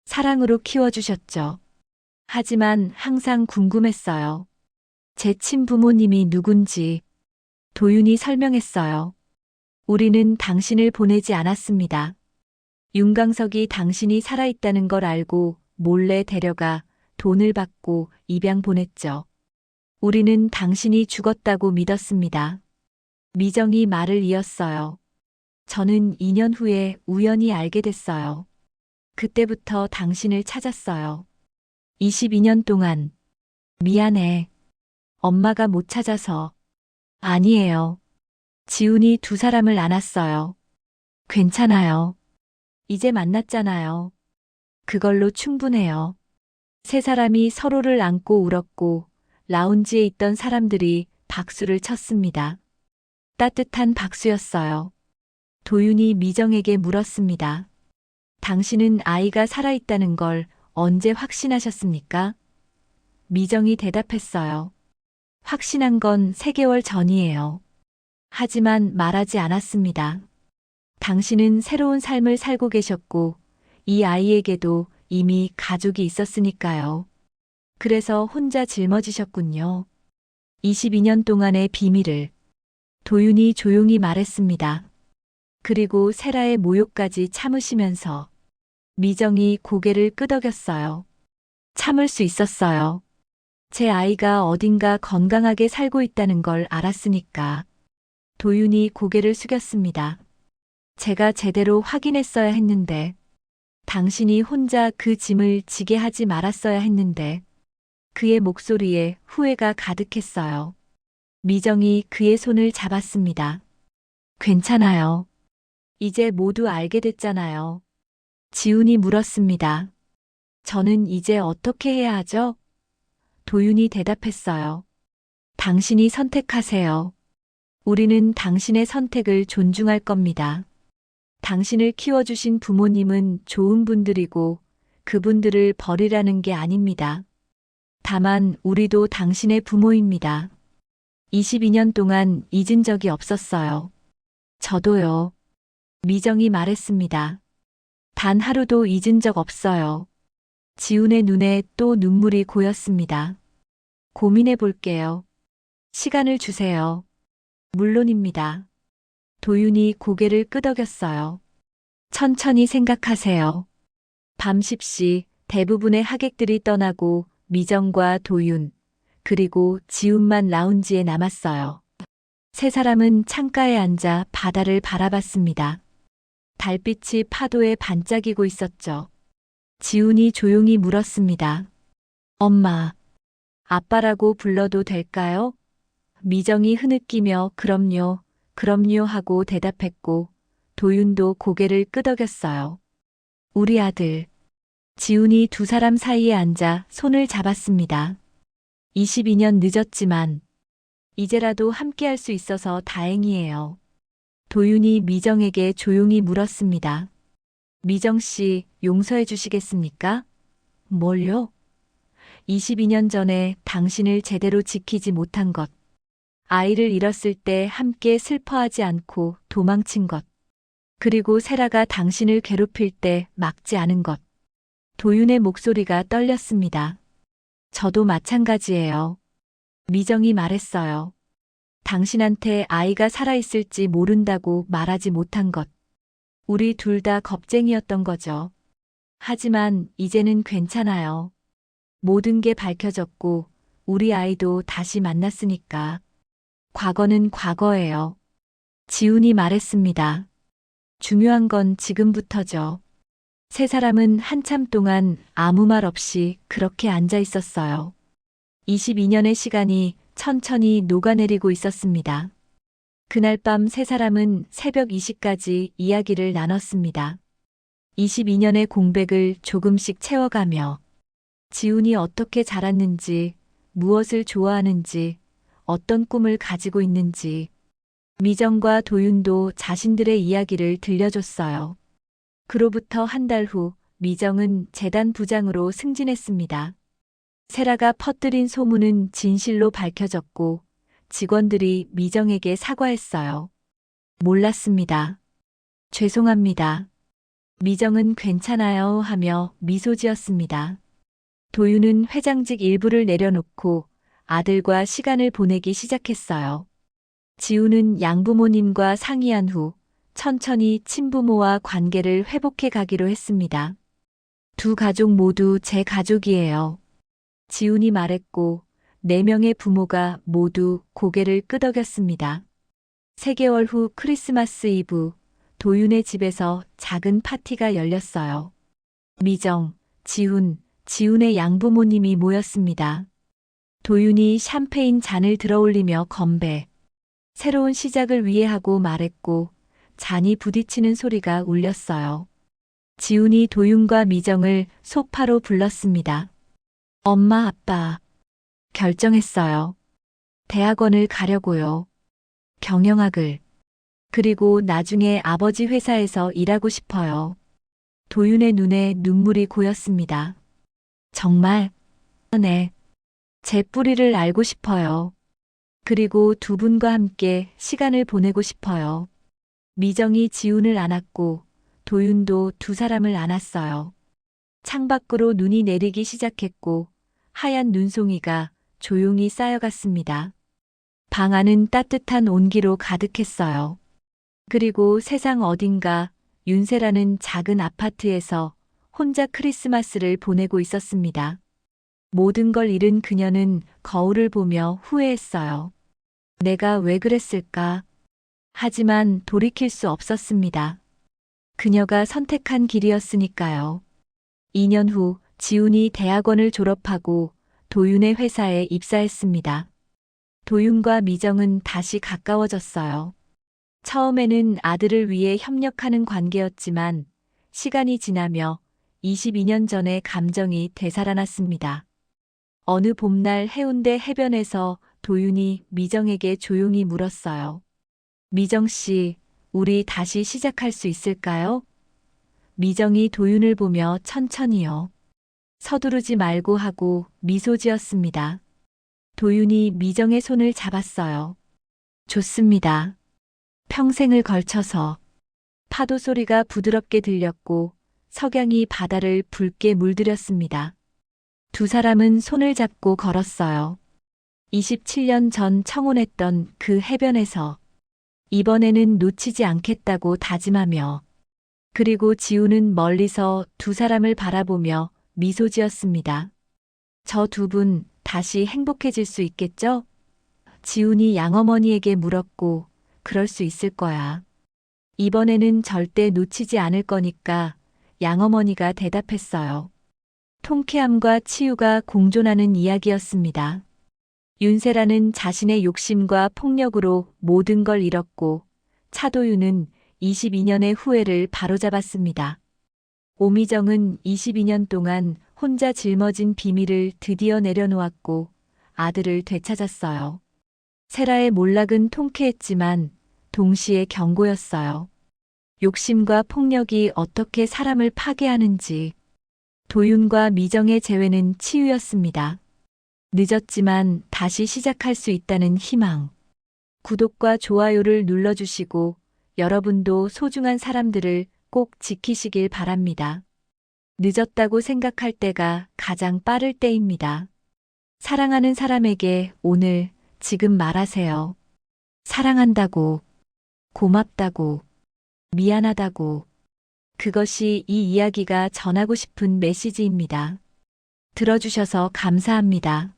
사랑으로 키워주셨죠. 하지만 항상 궁금했어요. 제 친부모님이 누군지. 도윤이 설명했어요. 우리는 당신을 보내지 않았습니다. 윤강석이 당신이 살아있다는 걸 알고 몰래 데려가 돈을 받고 입양 보냈죠. 우리는 당신이 죽었다고 믿었습니다. 미정이 말을 이었어요. 저는 2년 후에 우연히 알게 됐어요. 그때부터 당신을 찾았어요. 22년 동안. 미안해. 엄마가 못 찾아서. 아니에요. 지훈이 두 사람을 안았어요. 괜찮아요. 이제 만났잖아요. 그걸로 충분해요. 세 사람이 서로를 안고 울었고 라운지에 있던 사람들이 박수를 쳤습니다. 따뜻한 박수였어요. 도윤이 미정에게 물었습니다. 당신은 아이가 살아있다는 걸 언제 확신하셨습니까? 미정이 대답했어요. 확신한 건 3개월 전이에요. 하지만 말하지 않았습니다. 당신은 새로운 삶을 살고 계셨고 이 아이에게도 이미 가족이 있었으니까요. 그래서 혼자 짊어지셨군요. 22년 동안의 비밀을. 도윤이 조용히 말했습니다. 그리고 세라의 모욕까지 참으시면서 미정이 고개를 끄덕였어요. 참을 수 있었어요. 제 아이가 어딘가 건강하게 살고 있다는 걸 알았으니까. 도윤이 고개를 숙였습니다. 제가 제대로 확인했어야 했는데, 당신이 혼자 그 짐을 지게 하지 말았어야 했는데, 그의 목소리에 후회가 가득했어요. 미정이 그의 손을 잡았습니다. 괜찮아요. 이제 모두 알게 됐잖아요. 지훈이 물었습니다. 저는 이제 어떻게 해야 하죠? 도윤이 대답했어요. 당신이 선택하세요. 우리는 당신의 선택을 존중할 겁니다. 당신을 키워주신 부모님은 좋은 분들이고 그분들을 버리라는 게 아닙니다. 다만 우리도 당신의 부모입니다. 22년 동안 잊은 적이 없었어요. 저도요. 미정이 말했습니다. 단 하루도 잊은 적 없어요. 지훈의 눈에 또 눈물이 고였습니다. 고민해 볼게요. 시간을 주세요. 물론입니다. 도윤이 고개를 끄덕였어요. 천천히 생각하세요. 밤 10시 대부분의 하객들이 떠나고 미정과 도윤, 그리고 지훈만 라운지에 남았어요. 세 사람은 창가에 앉아 바다를 바라봤습니다. 달빛이 파도에 반짝이고 있었죠. 지훈이 조용히 물었습니다. 엄마, 아빠라고 불러도 될까요? 미정이 흐느끼며 그럼요, 그럼요 하고 대답했고 도윤도 고개를 끄덕였어요. 우리 아들. 지훈이 두 사람 사이에 앉아 손을 잡았습니다. 22년 늦었지만 이제라도 함께할 수 있어서 다행이에요. 도윤이 미정에게 조용히 물었습니다. 미정 씨, 용서해 주시겠습니까? 뭘요? 22년 전에 당신을 제대로 지키지 못한 것. 아이를 잃었을 때 함께 슬퍼하지 않고 도망친 것. 그리고 세라가 당신을 괴롭힐 때 막지 않은 것. 도윤의 목소리가 떨렸습니다. 저도 마찬가지예요. 미정이 말했어요. 당신한테 아이가 살아있을지 모른다고 말하지 못한 것. 우리 둘 다 겁쟁이였던 거죠. 하지만 이제는 괜찮아요. 모든 게 밝혀졌고 우리 아이도 다시 만났으니까. 과거는 과거예요. 지훈이 말했습니다. 중요한 건 지금부터죠. 세 사람은 한참 동안 아무 말 없이 그렇게 앉아 있었어요. 22년의 시간이 천천히 녹아내리고 있었습니다. 그날 밤 세 사람은 새벽 2시까지 이야기를 나눴습니다. 22년의 공백을 조금씩 채워가며 지훈이 어떻게 자랐는지, 무엇을 좋아하는지, 어떤 꿈을 가지고 있는지, 미정과 도윤도 자신들의 이야기를 들려줬어요. 그로부터 한 달 후 미정은 재단 부장으로 승진했습니다. 세라가 퍼뜨린 소문은 진실로 밝혀졌고 직원들이 미정에게 사과했어요. 몰랐습니다. 죄송합니다. 미정은 괜찮아요 하며 미소 지었습니다. 도윤은 회장직 일부를 내려놓고 아들과 시간을 보내기 시작했어요. 지우는 양부모님과 상의한 후 천천히 친부모와 관계를 회복해 가기로 했습니다. 두 가족 모두 제 가족이에요. 지훈이 말했고 4명의 부모가 모두 고개를 끄덕였습니다. 3개월 후 크리스마스 이브 도윤의 집에서 작은 파티가 열렸어요. 미정, 지훈의 양부모님이 모였습니다. 도윤이 샴페인 잔을 들어올리며 건배. 새로운 시작을 위해 하고 말했고 잔이 부딪히는 소리가 울렸어요. 지훈이 도윤과 미정을 소파로 불렀습니다. 엄마, 아빠. 결정했어요. 대학원을 가려고요. 경영학을. 그리고 나중에 아버지 회사에서 일하고 싶어요. 도윤의 눈에 눈물이 고였습니다. 정말? 네. 제 뿌리를 알고 싶어요. 그리고 두 분과 함께 시간을 보내고 싶어요. 미정이 지훈을 안았고 도윤도 두 사람을 안았어요. 창밖으로 눈이 내리기 시작했고 하얀 눈송이가 조용히 쌓여갔습니다. 방 안은 따뜻한 온기로 가득했어요. 그리고 세상 어딘가 윤세라는 작은 아파트에서 혼자 크리스마스를 보내고 있었습니다. 모든 걸 잃은 그녀는 거울을 보며 후회했어요. 내가 왜 그랬을까? 하지만 돌이킬 수 없었습니다. 그녀가 선택한 길이었으니까요. 2년 후 지훈이 대학원을 졸업하고 도윤의 회사에 입사했습니다. 도윤과 미정은 다시 가까워졌어요. 처음에는 아들을 위해 협력하는 관계였지만 시간이 지나며 22년 전의 감정이 되살아났습니다. 어느 봄날 해운대 해변에서 도윤이 미정에게 조용히 물었어요. 미정 씨, 우리 다시 시작할 수 있을까요? 미정이 도윤을 보며 천천히요. 서두르지 말고 하고 미소 지었습니다. 도윤이 미정의 손을 잡았어요. 좋습니다. 평생을 걸쳐서. 파도 소리가 부드럽게 들렸고 석양이 바다를 붉게 물들였습니다. 두 사람은 손을 잡고 걸었어요. 27년 전 청혼했던 그 해변에서 이번에는 놓치지 않겠다고 다짐하며 그리고 지우는 멀리서 두 사람을 바라보며 미소 지었습니다. 저 두 분 다시 행복해질 수 있겠죠? 지훈이 양어머니에게 물었고 그럴 수 있을 거야. 이번에는 절대 놓치지 않을 거니까 양어머니가 대답했어요. 통쾌함과 치유가 공존하는 이야기였습니다. 윤세라는 자신의 욕심과 폭력으로 모든 걸 잃었고 차도윤은 22년의 후회를 바로잡았습니다. 오미정은 22년 동안 혼자 짊어진 비밀을 드디어 내려놓았고 아들을 되찾았어요. 세라의 몰락은 통쾌했지만 동시에 경고였어요. 욕심과 폭력이 어떻게 사람을 파괴하는지. 도윤과 미정의 재회는 치유였습니다. 늦었지만 다시 시작할 수 있다는 희망. 구독과 좋아요를 눌러주시고 여러분도 소중한 사람들을 꼭 지키시길 바랍니다. 늦었다고 생각할 때가 가장 빠를 때입니다. 사랑하는 사람에게 오늘, 지금 말하세요. 사랑한다고, 고맙다고, 미안하다고. 그것이 이 이야기가 전하고 싶은 메시지입니다. 들어주셔서 감사합니다.